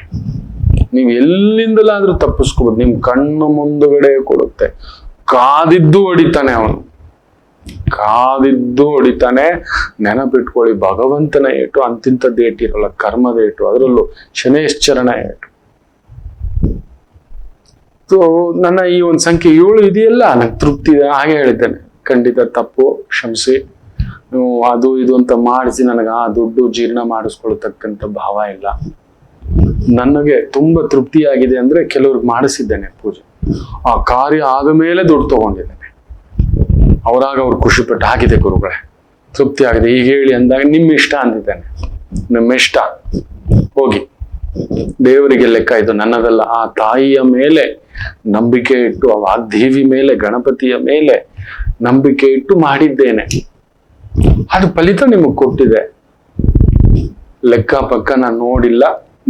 ನೀವು ಎಲ್ಲಿಂದಲಾದ್ರೂ ತಪ್ಪಿಸ್ಕೋಬಹುದು. ನಿಮ್ ಕಣ್ಣು ಮುಂದುಗಡೆ ಕೊಡುತ್ತೆ. ಕಾದಿದ್ದು ಹೊಡಿತಾನೆ ಅವನು, ಕಾದಿದ್ದು ಹೊಡಿತಾನೆ. ನೆನಪಿಟ್ಕೊಳ್ಳಿ, ಭಗವಂತನ ಏಟು ಅಂತಿಂತದ್ದು ಏಟಿರಲ್ಲ, ಕರ್ಮದ ಏಟು, ಅದರಲ್ಲೂ ಶನೇಶ್ಚರಣ ಏಟು. ಸೊ ನನ್ನ ಈ ಒಂದು ಸಂಖ್ಯೆ 7 ಇದೆಯಲ್ಲ, ನಂಗೆ ತೃಪ್ತಿ ಇದೆ, ಹಾಗೆ ಹೇಳಿದ್ದೇನೆ. ಖಂಡಿತ ತಪ್ಪು, ಕ್ಷಮಿಸಿ. ನೀವು ಅದು ಇದು ಅಂತ ಮಾಡಿಸಿ ನನಗೆ ಆ ದುಡ್ಡು ಜೀರ್ಣ ಮಾಡಿಸ್ಕೊಳ್ತಕ್ಕಂಥ ಭಾವ ಇಲ್ಲ. ನನಗೆ ತುಂಬಾ ತೃಪ್ತಿಯಾಗಿದೆ ಅಂದ್ರೆ ಕೆಲವ್ರಿಗೆ ಮಾಡಿಸಿದ್ದೇನೆ ಪೂಜೆ, ಆ ಕಾರ್ಯ ಆದ ಮೇಲೆ ದುಡ್ಡು ತಗೊಂಡಿದ್ದೇನೆ. ಅವರಾಗ ಅವ್ರು ಖುಷಿ ಪಟ್ಟು, ಆಗಿದೆ ಗುರುಗಳೇ, ತೃಪ್ತಿ ಆಗಿದೆ, ಈಗ ಹೇಳಿ ಅಂದಾಗ ನಿಮ್ಮ ಇಷ್ಟ ಅಂದಿದ್ದೇನೆ. ನಿಮ್ಮ ಇಷ್ಟ, ಹೋಗಿ ದೇವರಿಗೆ ಲೆಕ್ಕ ಇದು ನನ್ನದಲ್ಲ. ಆ ತಾಯಿಯ ಮೇಲೆ ನಂಬಿಕೆ ಇಟ್ಟು, ಆ ವಾಗ್ದೇವಿ ಮೇಲೆ, ಗಣಪತಿಯ ಮೇಲೆ ನಂಬಿಕೆ ಇಟ್ಟು ಮಾಡಿದ್ದೇನೆ. ಅದು ಫಲಿತ ನಿಮಗೆ ಕೊಟ್ಟಿದೆ. ಲೆಕ್ಕ ಪಕ್ಕ ನಾನು ನೋಡಿಲ್ಲ,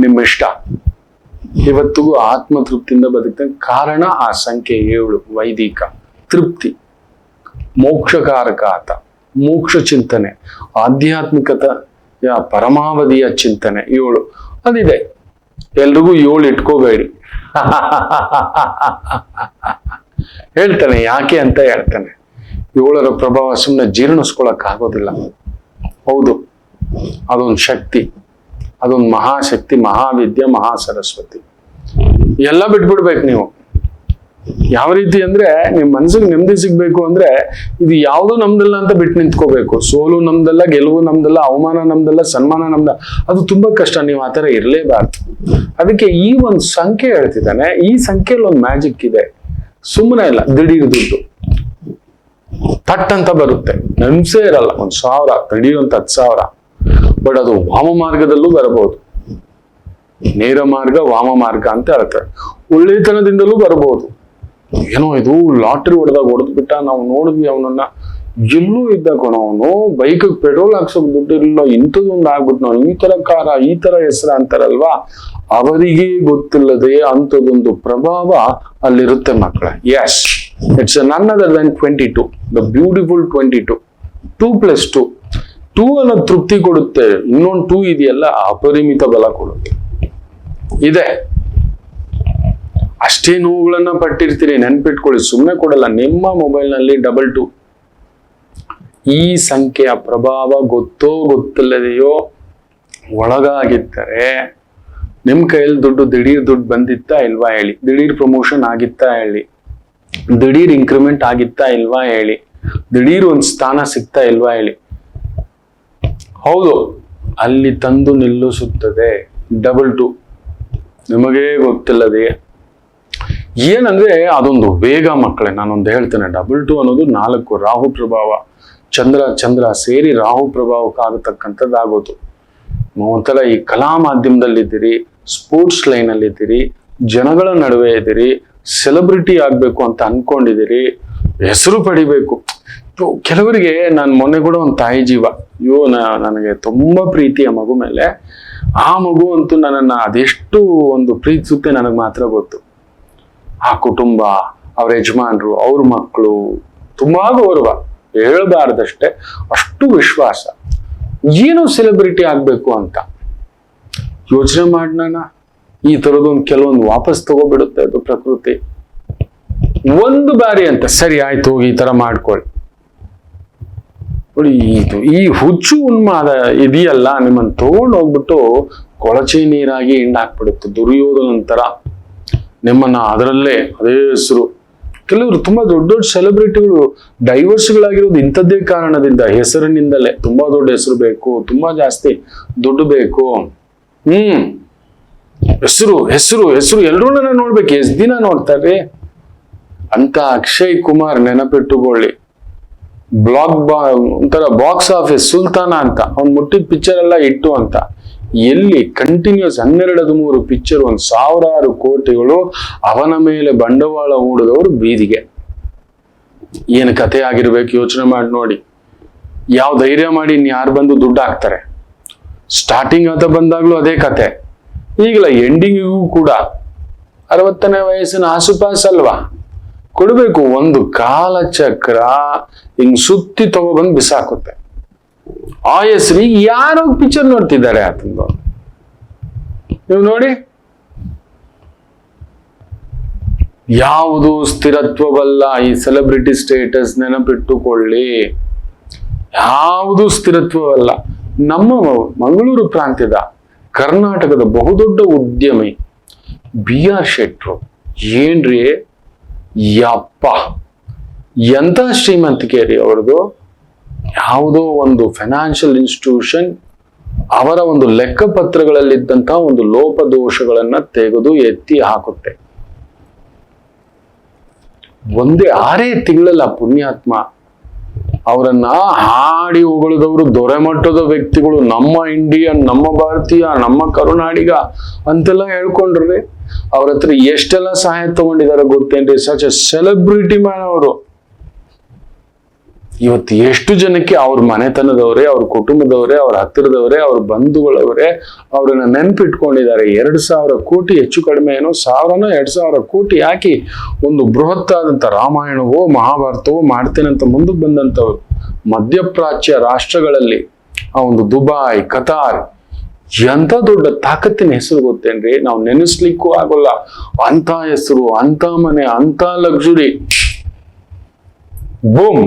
ನಿಮ್ಮ ಇಷ್ಟ. ಇವತ್ತಿಗೂ ಆತ್ಮತೃಪ್ತಿಯಿಂದ ಬದುಕ್ತೇನೆ. ಕಾರಣ ಆ ಸಂಖ್ಯೆ 7, ವೈದಿಕ ತೃಪ್ತಿ, ಮೋಕ್ಷಕಾರಕ ಆತ, ಮೋಕ್ಷ ಚಿಂತನೆ, ಆಧ್ಯಾತ್ಮಿಕತೆಯ ಪರಮಾವಧಿಯ ಚಿಂತನೆ 7 ಅದಿದೆ. ಎಲ್ರಿಗೂ 7 ಇಟ್ಕೋಬೇಡಿ. ಹೇಳ್ತಾನೆ ಯಾಕೆ ಅಂತ ಹೇಳ್ತಾನೆ. 7ರ ಪ್ರಭಾವ ಸುಮ್ಮನೆ ಜೀರ್ಣಿಸ್ಕೊಳಕ್ ಆಗೋದಿಲ್ಲ. ಹೌದು, ಅದೊಂದು ಶಕ್ತಿ, ಅದೊಂದು ಮಹಾಶಕ್ತಿ, ಮಹಾವಿದ್ಯೆ, ಮಹಾ ಸರಸ್ವತಿ. ಎಲ್ಲ ಬಿಟ್ಬಿಡ್ಬೇಕು ನೀವು. ಯಾವ ರೀತಿ ಅಂದ್ರೆ, ನಿಮ್ ಮನ್ಸಿಗೆ ನೆಮ್ಮದಿ ಸಿಗ್ಬೇಕು ಅಂದ್ರೆ ಇದು ಯಾವುದು ನಮ್ದಲ್ಲ ಅಂತ ಬಿಟ್ಟು ನಿಂತ್ಕೋಬೇಕು. ಸೋಲು ನಮ್ದಲ್ಲ, ಗೆಲುವು ನಮ್ದಲ್ಲ, ಅವಮಾನ ನಮ್ದಲ್ಲ, ಸನ್ಮಾನ ನಮ್ದ. ಅದು ತುಂಬಾ ಕಷ್ಟ. ನೀವು ಆತರ ಇರ್ಲೇಬಾರ್ದು. ಅದಕ್ಕೆ ಈ ಒಂದು ಸಂಖ್ಯೆ ಹೇಳ್ತಿದ್ದಾನೆ. ಈ ಸಂಖ್ಯೆಯಲ್ಲಿ ಒಂದು ಮ್ಯಾಜಿಕ್ ಇದೆ. ಸುಮ್ಮನೆ ಇಲ್ಲ, ದಿಢೀರ್ ದುಡ್ಡು ತಟ್ ಅಂತ ಬರುತ್ತೆ. ನೆನ್ಸೇ ಇರಲ್ಲ. 1,000 ದಿಢೀರ್ ಅಂತ 10,000. ಬಟ್ ಅದು ವಾಮ ಮಾರ್ಗದಲ್ಲೂ ಬರಬಹುದು. ನೇರ ಮಾರ್ಗ, ವಾಮ ಮಾರ್ಗ ಅಂತ ಹೇಳ್ತಾರೆ. ಒಳ್ಳೆತನದಿಂದಲೂ ಬರಬಹುದು. ಏನೋ ಇದು ಲಾಟ್ರಿ ಹೊಡೆದಾಗ ಹೊಡೆದ್ಬಿಟ್ಟ, ನಾವು ನೋಡಿದ್ವಿ ಅವನನ್ನ, ಎಲ್ಲೂ ಇದ್ದ ಕಣ ಅವನು, ಬೈಕ್ ಪೆಟ್ರೋಲ್ ಹಾಕ್ಸೋಕ್ ದುಡ್ಡಿರಲಿಲ್ಲ, ಇಂಥದ್ದೊಂದು ಆಗ್ಬಿಟ್ಟು ನಾವು ಈ ತರ ಕಾರ ಈ ತರ ಹೆಸರು ಅಂತಾರಲ್ವಾ, ಅವರಿಗೆ ಗೊತ್ತಿಲ್ಲದೆ ಅಂಥದ್ದೊಂದು ಪ್ರಭಾವ ಅಲ್ಲಿರುತ್ತೆ ಮಕ್ಕಳ. Yes, it's none other than 22, the beautiful 22. 2+2 2 ಅನ್ನೋದು ತೃಪ್ತಿ ಕೊಡುತ್ತೆ, ಇನ್ನೊಂದು 2 ಇದೆಯಲ್ಲ ಅಪರಿಮಿತ ಬಲ ಕೊಡುತ್ತೆ. ಇದೆ ಅಷ್ಟೇ ನೋವುಗಳನ್ನ ಪಟ್ಟಿರ್ತೀರಿ, ನೆನ್ಪಿಟ್ಕೊಳ್ಳಿ, ಸುಮ್ಮನೆ ಕೊಡಲ್ಲ. ನಿಮ್ಮ ಮೊಬೈಲ್ ನಲ್ಲಿ 22 ಈ ಸಂಖ್ಯೆಯ ಪ್ರಭಾವ ಗೊತ್ತೋ ಗೊತ್ತಿಲ್ಲದೆಯೋ ಒಳಗಾಗಿದ್ದರೆ ನಿಮ್ ಕೈಯಲ್ಲಿ ದಿಢೀರ್ ದುಡ್ಡು ಬಂದಿತ್ತಾ ಇಲ್ವಾ ಹೇಳಿ, ದಿಢೀರ್ ಪ್ರಮೋಷನ್ ಆಗಿತ್ತಾ ಹೇಳಿ, ದಿಢೀರ್ ಇನ್ಕ್ರಿಮೆಂಟ್ ಆಗಿತ್ತಾ ಇಲ್ವಾ ಹೇಳಿ, ದಿಢೀರ್ ಒಂದ್ ಸ್ಥಾನ ಸಿಗ್ತಾ ಇಲ್ವಾ ಹೇಳಿ. ಹೌದು, ಅಲ್ಲಿ ತಂದು ನಿಲ್ಲಿಸುತ್ತದೆ 22, ನಿಮಗೇ ಗೊತ್ತಿಲ್ಲದೆ. ಏನಂದ್ರೆ ಅದೊಂದು ವೇಗ ಮಕ್ಕಳೇ. ನಾನೊಂದು ಹೇಳ್ತೇನೆ, 22 ಅನ್ನೋದು 4 ರಾಹು ಪ್ರಭಾವ, ಚಂದ್ರ ಸೇರಿ ರಾಹು ಪ್ರಭಾವಕ್ಕಾಗತಕ್ಕಂಥದ್ದಾಗೋದು. ಒಂಥರ ಈ ಕಲಾ ಮಾಧ್ಯಮದಲ್ಲಿದ್ದೀರಿ, ಸ್ಪೋರ್ಟ್ಸ್ ಲೈನ್ ಅಲ್ಲಿ ಇದ್ದೀರಿ, ಜನಗಳ ನಡುವೆ ಇದ್ದೀರಿ, ಸೆಲೆಬ್ರಿಟಿ ಆಗ್ಬೇಕು ಅಂತ ಅನ್ಕೊಂಡಿದ್ದೀರಿ, ಹೆಸರು ಪಡಿಬೇಕು. ಕೆಲವರಿಗೆ ನಾನು ಮೊನ್ನೆ ಕೂಡ ಒಂದು ತಾಯಿ ಜೀವ, ನನಗೆ ತುಂಬಾ ಪ್ರೀತಿಯ ಮಗು ಮೇಲೆ, ಆ ಮಗು ಅಂತೂ ನನ್ನನ್ನ ಅದೆಷ್ಟು ಒಂದು ಪ್ರೀತಿಸುತ್ತೆ ನನಗೆ ಮಾತ್ರ ಗೊತ್ತು. ಆ ಕುಟುಂಬ, ಅವ್ರ ಯಜಮಾನ್ರು, ಅವ್ರ ಮಕ್ಕಳು, ತುಂಬಾ ಗೌರವ, ಹೇಳಬಾರ್ದಷ್ಟೇ, ಅಷ್ಟು ವಿಶ್ವಾಸ. ಏನು ಸೆಲೆಬ್ರಿಟಿ ಆಗ್ಬೇಕು ಅಂತ ಯೋಚನೆ ಮಾಡೋಣ. ಈ ತರದೊಂದು ಕೆಲವೊಂದು ವಾಪಸ್ ತಗೋಬಿಡುತ್ತೆ ಅದು ಪ್ರಕೃತಿ. ಒಂದು ಬಾರಿ ಅಂತ ಸರಿ ಆಯ್ತು ಹೋಗಿ ಈ ತರ ಮಾಡ್ಕೊಳ್ಳಿ. ನೋಡಿ, ಈ ಹುಚ್ಚು ಉನ್ಮಾದ ಇದೆಯಲ್ಲ, ನಿಮ್ಮನ್ನು ತಗೊಂಡು ಹೋಗ್ಬಿಟ್ಟು ಕೊಳಚೆ ನೀರಾಗಿ ಹಿಂಡಾಕ್ಬಿಡುತ್ತೆ. ದುರ್ಯೋಧನಂತರ ನಿಮ್ಮನ್ನ ಅದರಲ್ಲೇ ಅದೇ ಹೆಸರು. ಕೆಲವರು ತುಂಬಾ ದೊಡ್ಡ ದೊಡ್ಡ ಸೆಲೆಬ್ರಿಟಿಗಳು ಡೈವರ್ಸ್ಗಳಾಗಿರೋದು ಇಂಥದ್ದೇ ಕಾರಣದಿಂದ, ಹೆಸರಿನಿಂದಲೇ. ತುಂಬಾ ದೊಡ್ಡ ಹೆಸರು ಬೇಕು, ತುಂಬಾ ಜಾಸ್ತಿ ದುಡ್ಡು ಬೇಕು, ಹೆಸರು ಹೆಸರು ಹೆಸರು, ಎಲ್ಲರೂ ನನ್ನ ನೋಡ್ಬೇಕು, ಎಷ್ಟ್ ದಿನ ನೋಡ್ತಾರೆ ಅಂತ. ಅಕ್ಷಯ್ ಕುಮಾರ್ ನೆನಪಿಟ್ಟುಕೊಳ್ಳಿ, ಒಂಥರ ಬಾಕ್ಸ್ ಆಫೀಸ್ ಸುಲ್ತಾನ ಅಂತ, ಅವ್ನು ಮುಟ್ಟಿದ ಪಿಕ್ಚರ್ ಎಲ್ಲ ಇಟ್ಟು ಅಂತ. ಎಲ್ಲಿ ಕಂಟಿನ್ಯೂಸ್ 12-13 ಪಿಕ್ಚರ್, 1000 ಕೋಟಿಗಳು ಅವನ ಮೇಲೆ ಬಂಡವಾಳ ಹೂಡಿದವರು ಬೀದಿಗೆ. ಏನು ಕತೆ ಆಗಿರ್ಬೇಕು ಯೋಚನೆ ಮಾಡಿ ನೋಡಿ. ಯಾವ ಧೈರ್ಯ ಮಾಡಿ ಇನ್ಯಾರು ಬಂದು ದುಡ್ಡು ಹಾಕ್ತಾರೆ? ಸ್ಟಾರ್ಟಿಂಗ್ ಅಂತ ಬಂದಾಗ್ಲೂ ಅದೇ ಕತೆ, ಈಗಲ ಎಂಡಿಂಗಿಗೂ ಕೂಡ 60ನೇ ವಯಸ್ಸಿನ ಆಸುಪಾಸ್ ಅಲ್ವಾ ಕೊಡ್ಬೇಕು. ಒಂದು ಕಾಲಚಕ್ರ ಹಿಂಗ್ ಸುತ್ತಿ ತಗೊಬಂದು ಬಿಸಾಕುತ್ತೆ. ಆ ಹೆಸರು ಯಾರೋ ಪಿಕ್ಚರ್ ನೋಡ್ತಿದ್ದಾರೆ ಆತಂದು, ನೀವು ನೋಡಿ. ಯಾವುದು ಸ್ಥಿರತ್ವವಲ್ಲ ಈ ಸೆಲೆಬ್ರಿಟಿ ಸ್ಟೇಟಸ್, ನೆನಪಿಟ್ಟುಕೊಳ್ಳಿ. ಯಾವುದು ಸ್ಥಿರತ್ವವಲ್ಲ. ನಮ್ಮ ಮಂಗಳೂರು ಪ್ರಾಂತ್ಯದ ಕರ್ನಾಟಕದ ಬಹುದೊಡ್ಡ ಉದ್ಯಮಿ BR ಶೆಟ್ರು, ಏನ್ರಿ ಯಪ್ಪ, ಎಂತ ಶ್ರೀಮಂತಿಕೆ ರೀ ಅವ್ರದ್ದು. ಯಾವುದೋ ಒಂದು ಫೈನಾನ್ಷಿಯಲ್ ಇನ್ಸ್ಟಿಟ್ಯೂಷನ್ ಅವರ ಒಂದು ಲೆಕ್ಕಪತ್ರಗಳಲ್ಲಿದ್ದಂತಹ ಒಂದು ಲೋಪದೋಷಗಳನ್ನ ತೆಗೆದು ಎತ್ತಿ ಹಾಕುತ್ತೆ. ಒಂದೇ 6 ತಿಂಗಳಲ್ಲ ಪುಣ್ಯಾತ್ಮ ಅವರನ್ನ ಹಾಡಿ ಹೊಗಳಿದವರು ದೊರೆ ಮಟ್ಟದ ವ್ಯಕ್ತಿಗಳು. ನಮ್ಮ ಇಂಡಿಯನ್, ನಮ್ಮ ಭಾರತೀಯ, ನಮ್ಮ ಕರುನಾಡಿಗ ಅಂತೆಲ್ಲ ಹೇಳ್ಕೊಂಡ್ರಿ. ಅವ್ರ ಹತ್ರ ಎಷ್ಟೆಲ್ಲ ಸಹಾಯ ತಗೊಂಡಿದ್ದಾರೆ ಗೊತ್ತೇನ್ರಿ? ಸಚ್ ಎ ಸೆಲೆಬ್ರಿಟಿ ಮ್ಯಾನ್ ಅವರು. ಇವತ್ತು ಎಷ್ಟು ಜನಕ್ಕೆ ಅವ್ರ ಮನೆತನದವರೇ, ಅವ್ರ ಕುಟುಂಬದವರೇ, ಅವ್ರ ಹತ್ತಿರದವರೇ, ಅವ್ರ ಬಂಧುಗಳವರೇ ಅವ್ರನ್ನ ನೆನ್ಪಿಟ್ಕೊಂಡಿದ್ದಾರೆ. 2,000 ಕೋಟಿ ಹೆಚ್ಚು ಕಡಿಮೆ ಏನೋ, 1,000-2,000 ಕೋಟಿ ಹಾಕಿ ಒಂದು ಬೃಹತ್ತಾದಂತ ರಾಮಾಯಣವೋ ಮಹಾಭಾರತವೋ ಮಾಡ್ತೇನಂತ ಮುಂದಕ್ಕೆ ಬಂದಂತವ್ರು. ಮಧ್ಯಪ್ರಾಚ್ಯ ರಾಷ್ಟ್ರಗಳಲ್ಲಿ ಆ ಒಂದು ದುಬೈ, ಕತಾರ್, ಎಂತ ದೊಡ್ಡ ತಾಕತ್ತಿನ ಹೆಸರು ಗೊತ್ತೇನ್ರಿ? ನಾವು ನೆನೆಸ್ಲಿಕ್ಕೂ ಆಗೋಲ್ಲ. ಅಂತ ಹೆಸರು, ಅಂತ ಮನೆ, ಅಂತ ಲಕ್ಸುರಿ. ಬೂಮ್.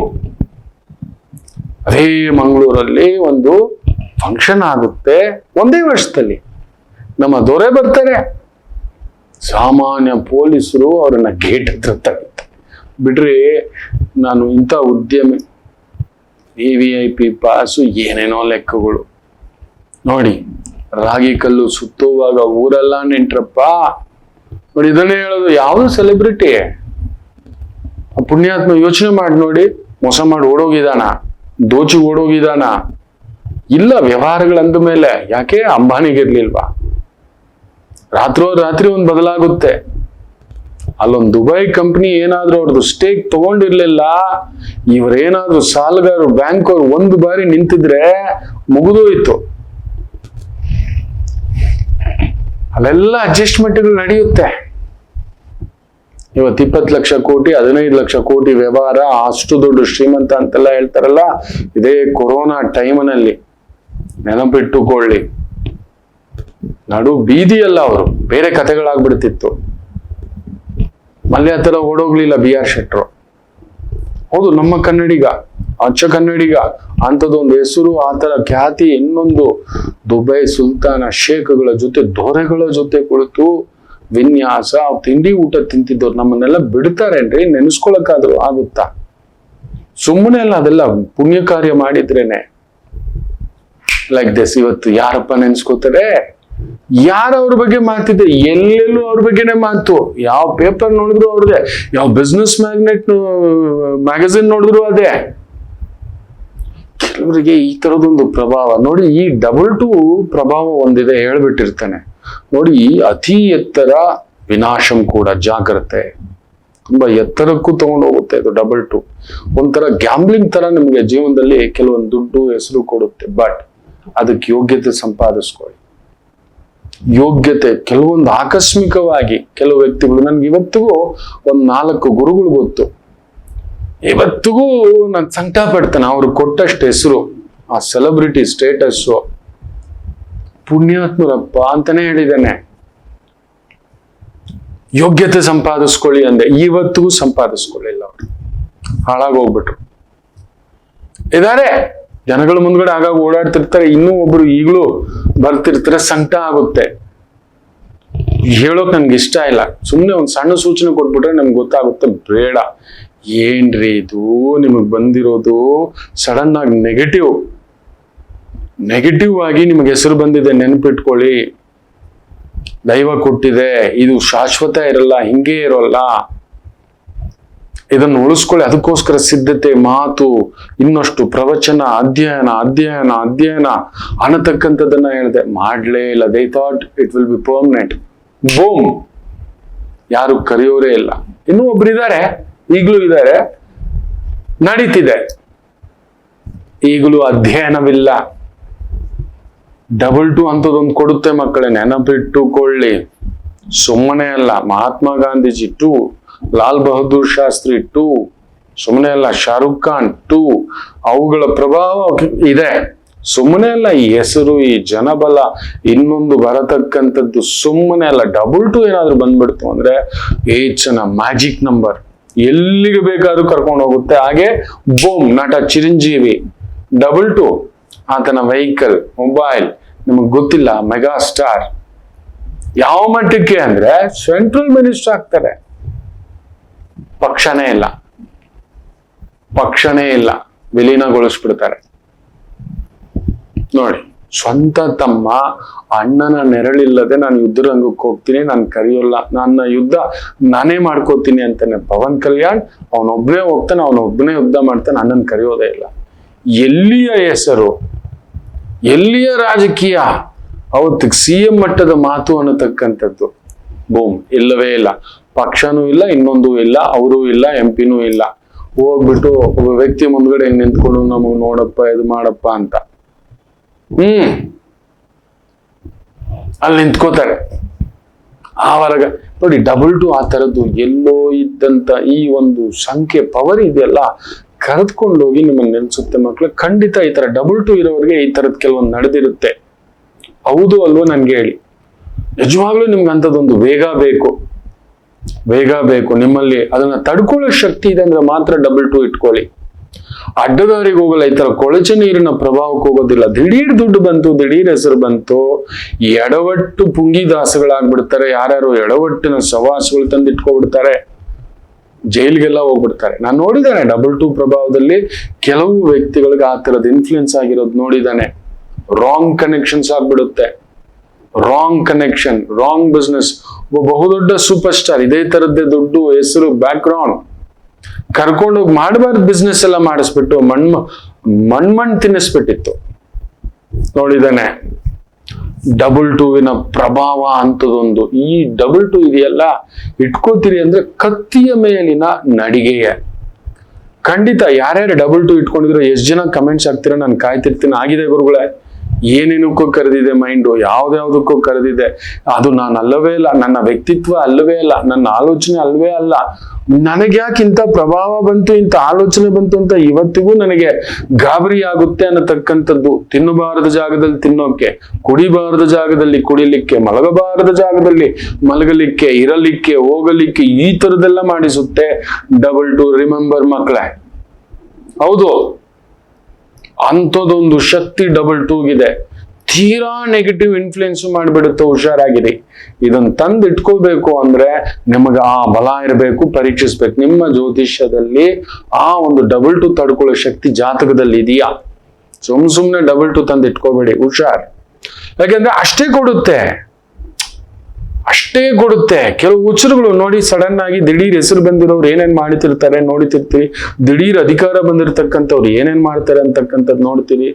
ಅದೇ ಮಂಗಳೂರಲ್ಲಿ ಒಂದು ಫಂಕ್ಷನ್ ಆಗುತ್ತೆ, ಒಂದೇ ವರ್ಷದಲ್ಲಿ ನಮ್ಮ ದೊರೆ ಬರ್ತಾರೆ. ಸಾಮಾನ್ಯ ಪೊಲೀಸರು ಅವರನ್ನ ಗೇಟ್ ಹತ್ರ ತಗುತ್ತೆ. ಬಿಡ್ರಿ, ನಾನು ಇಂಥ ಉದ್ಯಮಿ, VIP ಪಾಸು, ಏನೇನೋ ಲೆಕ್ಕಗಳು ನೋಡಿ. ರಾಗಿ ಕಲ್ಲು ಸುತ್ತುವಾಗ ಊರೆಲ್ಲ ನೆಂಟ್ರಪ್ಪ. ನೋಡಿ, ಇದನ್ನೇ ಹೇಳೋದು. ಯಾವುದು ಸೆಲೆಬ್ರಿಟಿ ಪುಣ್ಯಾತ್ಮ ಯೋಚನೆ ಮಾಡಿ ನೋಡಿ. ಮೋಸ ಮಾಡಿ ಓಡೋಗಿದಾನ, ದೋಚಿ ಓಡೋಗಿದಾನ? ಇಲ್ಲ. ವ್ಯವಹಾರಗಳಂದ ಮೇಲೆ ಯಾಕೆ ಅಂಬಾನಿಗಿರ್ಲಿಲ್ವಾ? ರಾತ್ರಿ ಒಂದು ಬದಲಾಗುತ್ತೆ. ಅಲ್ಲೊಂದು ದುಬೈ ಕಂಪ್ನಿ ಏನಾದ್ರೂ ಅವ್ರದ್ದು ಸ್ಟೇಕ್ ತಗೊಂಡಿರ್ಲಿಲ್ಲ, ಇವ್ರೇನಾದ್ರೂ ಸಾಲಗಾರರು ಬ್ಯಾಂಕ್ ಅವ್ರು ಒಂದು ಬಾರಿ ನಿಂತಿದ್ರೆ ಮುಗಿದೋಯ್ತು. ಅಲ್ಲೆಲ್ಲ ಅಡ್ಜಸ್ಟ್ಮೆಂಟ್ಗಳು ನಡೆಯುತ್ತೆ. ಇವತ್ತು 20 ಲಕ್ಷ ಕೋಟಿ 15 ಲಕ್ಷ ಕೋಟಿ ವ್ಯವಹಾರ, ಅಷ್ಟು ದೊಡ್ಡ ಶ್ರೀಮಂತ ಅಂತೆಲ್ಲ ಹೇಳ್ತಾರಲ್ಲ, ಇದೇ ಕೊರೋನಾ ಟೈಮ್ನಲ್ಲಿ ನೆನಪಿಟ್ಟುಕೊಳ್ಳಿ. ನಡು ಬೀದಿಯಲ್ಲ ಅವರು, ಬೇರೆ ಕಥೆಗಳಾಗ್ಬಿಡ್ತಿತ್ತು. ಮಲ್ಯ ಹತ್ರ ಓಡೋಗ್ಲಿಲ್ಲ BR ಶೆಟ್ರು. ಹೌದು, ನಮ್ಮ ಕನ್ನಡಿಗ, ಅಚ್ಚ ಕನ್ನಡಿಗ, ಅಂಥದ್ದೊಂದು ಹೆಸರು, ಆತರ ಖ್ಯಾತಿ, ಇನ್ನೊಂದು ದುಬೈ ಸುಲ್ತಾನ ಶೇಖ್ಗಳ ಜೊತೆ ದೊರೆಗಳ ಜೊತೆ ಕುಳಿತು ವಿನ್ಯಾಸ, ತಿಂಡಿ ಊಟ ತಿಂತಿದ್ದವ್ರು ನಮ್ಮನ್ನೆಲ್ಲ ಬಿಡ್ತಾರೇನ್ರಿ? ನೆನೆಸ್ಕೊಳಕ್ಕಾದ್ರೂ ಆಗುತ್ತಾ? ಸುಮ್ಮನೆ ಅಲ್ಲ, ಅದೆಲ್ಲ ಪುಣ್ಯ ಕಾರ್ಯ ಮಾಡಿದ್ರೇನೆ ಲೈಕ್ ದಿಸ್. ಇವತ್ತು ಯಾರಪ್ಪ ನೆನ್ಸ್ಕೋತಾರೆ? ಯಾರು ಅವ್ರ ಬಗ್ಗೆ ಮಾತಿದೆ? ಎಲ್ಲೆಲ್ಲೂ ಅವ್ರ ಬಗ್ಗೆನೆ ಮಾತು. ಯಾವ ಪೇಪರ್ ನೋಡಿದ್ರು ಅವ್ರದೇ, ಯಾವ ಬಿಸ್ನೆಸ್ ಮ್ಯಾಗಝಿನ್ ನೋಡಿದ್ರು ಅದೇ. ಕೆಲವರಿಗೆ ಈ ತರದೊಂದು ಪ್ರಭಾವ ನೋಡಿ. ಈ 2 ಪ್ರಭಾವ ಒಂದಿದೆ, ಹೇಳ್ಬಿಟ್ಟಿರ್ತಾನೆ ನೋಡಿ. ಅತಿ ಎತ್ತರ ವಿನಾಶಂ ಕೂಡ, ಜಾಗ್ರತೆ. ತುಂಬಾ ಎತ್ತರಕ್ಕೂ ತಗೊಂಡು ಹೋಗುತ್ತೆ ಇದು 2. ಒಂಥರ ಗ್ಯಾಂಬ್ಲಿಂಗ್ ತರ ನಿಮ್ಗೆ ಜೀವನದಲ್ಲಿ ಕೆಲವೊಂದು ದುಡ್ಡು ಹೆಸರು ಕೊಡುತ್ತೆ. ಬಟ್ ಅದಕ್ಕೆ ಯೋಗ್ಯತೆ ಸಂಪಾದಿಸ್ಕೊಳ್ಳಿ. ಯೋಗ್ಯತೆ ಕೆಲವೊಂದು ಆಕಸ್ಮಿಕವಾಗಿ ಕೆಲವು ವ್ಯಕ್ತಿಗಳು, ನನ್ಗೆ ಇವತ್ತಿಗೂ 4 ಗುರುಗಳು ಗೊತ್ತು. ಇವತ್ತಿಗೂ ನಾನು ಸಂಕಟ ಪಡ್ತೇನೆ. ಅವ್ರು ಕೊಟ್ಟಷ್ಟು ಹೆಸರು, ಆ ಸೆಲೆಬ್ರಿಟಿ ಸ್ಟೇಟಸ್ಸು, ಪುಣ್ಯಾತ್ಮರಪ್ಪ ಅಂತಾನೆ ಹೇಳಿದ್ದೇನೆ. ಯೋಗ್ಯತೆ ಸಂಪಾದಿಸ್ಕೊಳ್ಳಿ ಅಂದೆ, ಇವತ್ತಿಗೂ ಸಂಪಾದಿಸ್ಕೊಳ್ಳಿಲ್ಲ. ಅವ್ರು ಹಾಳಾಗೋಗ್ಬಿಟ್ರು. ಇದಾರೆ ಜನಗಳ ಮುಂದ್ಗಡೆ ಆಗಾಗ ಓಡಾಡ್ತಿರ್ತಾರೆ, ಇನ್ನೂ ಒಬ್ರು ಈಗಲೂ ಬರ್ತಿರ್ತಾರೆ. ಸಂಕಟ ಆಗುತ್ತೆ, ಹೇಳೋಕ್ ನನ್ಗೆ ಇಷ್ಟ ಇಲ್ಲ. ಸುಮ್ನೆ ಒಂದ್ ಸಣ್ಣ ಸೂಚನೆ ಕೊಟ್ಬಿಟ್ರೆ ನಮ್ಗೆ ಗೊತ್ತಾಗುತ್ತೆ. ಬೇಡ, ಏನ್ರಿ ಇದು ನಿಮಗ್ ಬಂದಿರೋದು? ಸಡನ್ ಆಗಿ ನೆಗೆಟಿವ್ ಆಗಿ ನಿಮಗೆ ಹೆಸರು ಬಂದಿದೆ, ನೆನಪಿಟ್ಕೊಳ್ಳಿ. ದೈವ ಕೊಟ್ಟಿದೆ, ಇದು ಶಾಶ್ವತ ಇರಲ್ಲ, ಹಿಂಗೆ ಇರೋಲ್ಲ. ಇದನ್ನು ಉಳಿಸ್ಕೊಳ್ಳಿ. ಅದಕ್ಕೋಸ್ಕರ ಸಿದ್ಧತೆ, ಮಾತು, ಇನ್ನಷ್ಟು ಪ್ರವಚನ, ಅಧ್ಯಯನ ಅನ್ನತಕ್ಕಂಥದ್ದನ್ನ ಹೇಳಿದೆ. ಮಾಡ್ಲೇ ಇಲ್ಲ. They thought it will be permanent. Boom, ಯಾರು ಕರೆಯೋರೇ ಇಲ್ಲ. ಇನ್ನೂ ಒಬ್ರಿದ್ದಾರೆ, ಈಗಲೂ ಇದ್ದಾರೆ, ನಡೀತಿದೆ. ಈಗಲೂ ಅಧ್ಯಯನವಿಲ್ಲ. 2 ಅಂತದೊಂದು ಕೊಡುತ್ತೆ ಮಕ್ಕಳೇ, ನೆನಪಿಟ್ಟುಕೊಳ್ಳಿ. ಸುಮ್ಮನೆ ಅಲ್ಲ. ಮಹಾತ್ಮ ಗಾಂಧೀಜಿ 2, ಲಾಲ್ ಬಹದ್ದೂರ್ ಶಾಸ್ತ್ರಿ 2, ಸುಮ್ಮನೆ ಅಲ್ಲ. ಶಾರುಖ್ ಖಾನ್ 2, ಅವುಗಳ ಪ್ರಭಾವ ಇದೆ. ಸುಮ್ಮನೆ ಅಲ್ಲ. ಈ ಹೆಸರು, ಈ ಜನಬಲ, ಇನ್ನೊಂದು ಬರತಕ್ಕಂಥದ್ದು ಸುಮ್ಮನೆ ಅಲ್ಲ. 2 ಏನಾದ್ರು ಬಂದ್ಬಿಡ್ತು ಅಂದ್ರೆ ಏಚನ ಮ್ಯಾಜಿಕ್ ನಂಬರ್, ಎಲ್ಲಿಗೆ ಬೇಕಾದ್ರೂ ಕರ್ಕೊಂಡು ಹೋಗುತ್ತೆ. ಹಾಗೆ ಬೂಮ್, ನಟ ಚಿರಂಜೀವಿ 2, ಆತನ ವೆಹಿಕಲ್, ಮೊಬೈಲ್, ನಿಮಗ್ ಗೊತ್ತಿಲ್ಲ, ಮೆಗಾ ಸ್ಟಾರ್. ಯಾವ ಮಟ್ಟಕ್ಕೆ ಅಂದ್ರೆ ಸೆಂಟ್ರಲ್ ಮಿನಿಸ್ಟರ್ ಆಗ್ತಾರೆ. ಪಕ್ಷನೇ ಇಲ್ಲ, ವಿಲೀನಗೊಳಿಸ್ಬಿಡ್ತಾರೆ. ನೋಡಿ, ಸ್ವಂತ ತಮ್ಮ ಅಣ್ಣನ ನೆರಳಿಲ್ಲದೆ ನಾನು ಯುದ್ಧರಂಗಕ್ಕೆ ಹೋಗ್ತೀನಿ, ನಾನು ಕರೆಯೋಲ್ಲ, ನನ್ನ ಯುದ್ಧ ನಾನೇ ಮಾಡ್ಕೋತೀನಿ ಅಂತಾನೆ ಪವನ್ ಕಲ್ಯಾಣ್. ಅವನೊಬ್ಬನೇ ಹೋಗ್ತಾನೆ, ಅವನೊಬ್ಬನೇ ಯುದ್ಧ ಮಾಡ್ತಾನೆ, ಅಣ್ಣನ್ ಕರೆಯೋದೇ ಇಲ್ಲ. ಎಲ್ಲಿಯ ಹೆಸರು, ಎಲ್ಲಿಯ ರಾಜಕೀಯ? ಅವತ್ತಿಗೆ CM ಮಟ್ಟದ ಮಾತು ಅನ್ನತಕ್ಕಂಥದ್ದು ಬೂಮ್, ಇಲ್ಲವೇ ಇಲ್ಲ. ಪಕ್ಷನೂ ಇಲ್ಲ, ಇನ್ನೊಂದು ಇಲ್ಲ, ಅವರೂ ಇಲ್ಲ, MP ನೂ ಇಲ್ಲ. ಹೋಗ್ಬಿಟ್ಟು ಒಬ್ಬ ವ್ಯಕ್ತಿ ಮುಂದ್ಗಡೆ ನಿಂತ್ಕೊಂಡು ನಮಗ್ ನೋಡಪ್ಪ, ಇದು ಮಾಡಪ್ಪ ಅಂತ ಅಲ್ಲಿ ನಿಂತ್ಕೋತಾರೆ. ಆವರೆಗ ನೋಡಿ 2 ಆ ತರದ್ದು ಎಲ್ಲೋ ಇದ್ದಂತ ಈ ಒಂದು ಸಂಖ್ಯೆ, ಪವರ್ ಇದೆಯಲ್ಲ, ಕರೆದುಕೊಂಡೋಗಿ ನಿಮ್ಮನ್ನ ನೆನ್ಸುತ್ತೆ ಮಕ್ಳು. ಖಂಡಿತ ಈ ತರ 2 ಇರೋರಿಗೆ ಈ ತರದ್ ಕೆಲವೊಂದು ನಡೆದಿರುತ್ತೆ. ಹೌದು ಅಲ್ವೋ ನನ್ಗೆ ಹೇಳಿ. ನಿಜವಾಗ್ಲೂ ನಿಮ್ಗೆ ಅಂಥದ್ದೊಂದು ವೇಗ ಬೇಕು ನಿಮ್ಮಲ್ಲಿ. ಅದನ್ನ ತಡ್ಕೊಳ್ಳೋ ಶಕ್ತಿ ಇದೆ ಅಂದ್ರೆ ಮಾತ್ರ 2 ಇಟ್ಕೊಳ್ಳಿ. ಅಡ್ಡದಾರಿಗೆ ಹೋಗಲ್ಲ. ಈ ತರ ಕೊಳಚೆ ನೀರಿನ ಪ್ರಭಾವಕ್ಕೆ ಹೋಗೋದಿಲ್ಲ. ದಿಢೀರ್ ದುಡ್ಡು ಬಂತು, ದಿಢೀರ್ ಹೆಸರು ಬಂತು, ಎಡವಟ್ಟು ಪುಂಗಿದಾಸಗಳಾಗ್ಬಿಡ್ತಾರೆ. ಯಾರ್ಯಾರು ಎಡವಟ್ಟಿನ ಸವಾಸಗಳು ತಂದಿಟ್ಕೊಬಿಡ್ತಾರೆ, ಜೈಲ್ಗೆಲ್ಲ ಹೋಗ್ಬಿಡ್ತಾರೆ. ನಾನು ನೋಡಿದ್ದಾನೆ 2 ಪ್ರಭಾವದಲ್ಲಿ ಕೆಲವು ವ್ಯಕ್ತಿಗಳಿಗೆ ಆ ತರದ ಇನ್ಫ್ಲುಯೆನ್ಸ್ ಆಗಿರೋದು ನೋಡಿದ್ದಾನೆ. ರಾಂಗ್ ಕನೆಕ್ಷನ್ಸ್ ಆಗ್ಬಿಡುತ್ತೆ, ರಾಂಗ್ ಕನೆಕ್ಷನ್, ರಾಂಗ್ ಬಿಸ್ನೆಸ್. ಒಬ್ಬ ಬಹುದೊಡ್ಡ ಸೂಪರ್ ಸ್ಟಾರ್, ಇದೇ ತರದ್ದೇ ದುಡ್ಡು, ಹೆಸರು, ಬ್ಯಾಕ್ ಗ್ರೌಂಡ್, ಕರ್ಕೊಂಡೋಗಿ ಮಾಡಬಾರ್ದು ಬಿಸ್ನೆಸ್ ಎಲ್ಲ ಮಾಡಿಸ್ಬಿಟ್ಟು ಮಣ್ಣು ತಿನ್ನಿಸ್ಬಿಟ್ಟಿತ್ತು. ನೋಡಿದ್ದಾನೆ. ಡಬಲ್ ಟೂವಿನ ಪ್ರಭಾವ ಅಂತದೊಂದು. ಈ ಡಬಲ್ ಟೂ ಇದೆಯಲ್ಲ, ಇಟ್ಕೋತೀರಿ ಅಂದ್ರೆ ಕತ್ತಿಯ ಮೇಲಿನ ನಡಿಗೆಯೇ. ಖಂಡಿತ ಯಾರ್ಯಾರು ಡಬಲ್ ಟೂ ಇಟ್ಕೊಂಡಿದ್ರು ಎಷ್ಟು ಜನ ಕಮೆಂಟ್ಸ್ ಆಗ್ತೀರಾ, ನಾನು ಕಾಯ್ತಿರ್ತೀನಿ. ಆಗಿದೆ ಗುರುಗಳೇ, ಏನೇನಕ್ಕೂ ಕರೆದಿದೆ ಮೈಂಡು, ಯಾವ್ದಾವ್ದಕ್ಕೂ ಕರೆದಿದೆ. ಅದು ನಾನು ಅಲ್ಲವೇ ಅಲ್ಲ, ನನ್ನ ವ್ಯಕ್ತಿತ್ವ ಅಲ್ಲವೇ ಅಲ್ಲ, ನನ್ನ ಆಲೋಚನೆ ಅಲ್ವೇ ಅಲ್ಲ. ನನಗೆ ಯಾಕೆ ಇಂಥ ಪ್ರಭಾವ ಬಂತು, ಇಂಥ ಆಲೋಚನೆ ಬಂತು ಅಂತ ಇವತ್ತಿಗೂ ನನಗೆ ಗಾಬರಿ ಆಗುತ್ತೆ ಅನ್ನತಕ್ಕಂಥದ್ದು. ತಿನ್ನಬಾರದ ಜಾಗದಲ್ಲಿ ತಿನ್ನೋಕೆ, ಕುಡಿಬಾರದ ಜಾಗದಲ್ಲಿ ಕುಡಿಲಿಕ್ಕೆ, ಮಲಗಬಾರದ ಜಾಗದಲ್ಲಿ ಮಲಗಲಿಕ್ಕೆ, ಇರಲಿಕ್ಕೆ, ಹೋಗಲಿಕ್ಕೆ, ಈ ತರದೆಲ್ಲ ಮಾಡಿಸುತ್ತೆ ಡಬಲ್ ಟು. ರಿಮೆಂಬರ್ ಮಕ್ಕಳೇ, ಹೌದು, ಅಂಥದೊಂದು ಶಕ್ತಿ ಡಬಲ್ ಟೂಗಿದೆ. ತೀರಾ ನೆಗೆಟಿವ್ ಇನ್ಫ್ಲುಯೆನ್ಸ್ ಮಾಡಿಬಿಡುತ್ತೆ. ಹುಷಾರಾಗಿರಿ. ಇದನ್ನ ತಂದು ಇಟ್ಕೋಬೇಕು ಅಂದ್ರೆ ನಿಮಗೆ ಆ ಬಲ ಇರಬೇಕು, ಪರೀಕ್ಷಿಸ್ಬೇಕು. ನಿಮ್ಮ ಜ್ಯೋತಿಷ್ಯದಲ್ಲಿ ಆ ಒಂದು ಡಬಲ್ ಟು ತಡ್ಕೊಳ್ಳೋ ಶಕ್ತಿ ಜಾತಕದಲ್ಲಿ ಇದೆಯಾ? ಸುಮ್ನೆ ಡಬಲ್ ಟು ತಂದು ಇಟ್ಕೋಬೇಡಿ, ಹುಷಾರ್. ಯಾಕೆಂದ್ರೆ ಅಷ್ಟೇ ಕೊಡುತ್ತೆ. ಕೆಲವು ಹುಚ್ಚರುಗಳು ನೋಡಿ, ಸಡನ್ ಆಗಿ ದಿಢೀರ್ ಹೆಸರು ಬಂದಿರೋರು ಏನೇನ್ ಮಾಡ್ತಿರ್ತಾರೆ ನೋಡ್ತಿರ್ತೀವಿ. ದಿಢೀರ್ ಅಧಿಕಾರ ಬಂದಿರತಕ್ಕಂಥವ್ರು ಏನೇನ್ ಮಾಡ್ತಾರೆ ಅಂತಕ್ಕಂಥದ್ದು ನೋಡ್ತೀವಿ.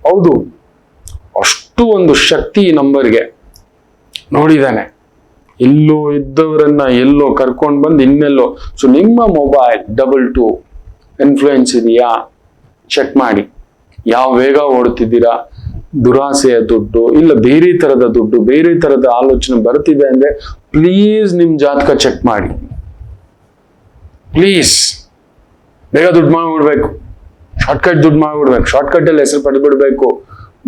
ಹೌದು, ಅಷ್ಟು ಒಂದು ಶಕ್ತಿ ಈ ನಂಬರ್ಗೆ. ನೋಡಿದಾನೆ, ಎಲ್ಲೋ ಇದ್ದವರನ್ನ ಎಲ್ಲೋ ಕರ್ಕೊಂಡು ಬಂದು ಇನ್ನೆಲ್ಲೋ. ಸೊ ನಿಮ್ಮ ಮೊಬೈಲ್ ಡಬಲ್ ಟು ಇನ್ಫ್ಲೂಯೆನ್ಸ್ ಇದೆಯಾ ಚೆಕ್ ಮಾಡಿ. ಯಾವ ವೇಗ ಓಡ್ತಿದ್ದೀರಾ, ದುರಾಸೆಯ ದುಡ್ಡು ಇಲ್ಲ ಬೇರೆ ತರದ ದುಡ್ಡು, ಬೇರೆ ತರದ ಆಲೋಚನೆ ಬರ್ತಿದೆ ಅಂದ್ರೆ ಪ್ಲೀಸ್ ನಿಮ್ ಜಾತಕ ಚೆಕ್ ಮಾಡಿ. ಪ್ಲೀಸ್ ಬೇಗ ದುಡ್ಡು ಮಾಡ್ಬಿಡ್ಬೇಕು, ಶಾರ್ಟ್ಕಟ್ ದುಡ್ಡು ಮಾಡ್ಬಿಡ್ಬೇಕು, ಶಾರ್ಟ್ಕಟ್ ಅಲ್ಲಿ ಹೆಸರು ಪಡೆದ್ಬಿಡ್ಬೇಕು.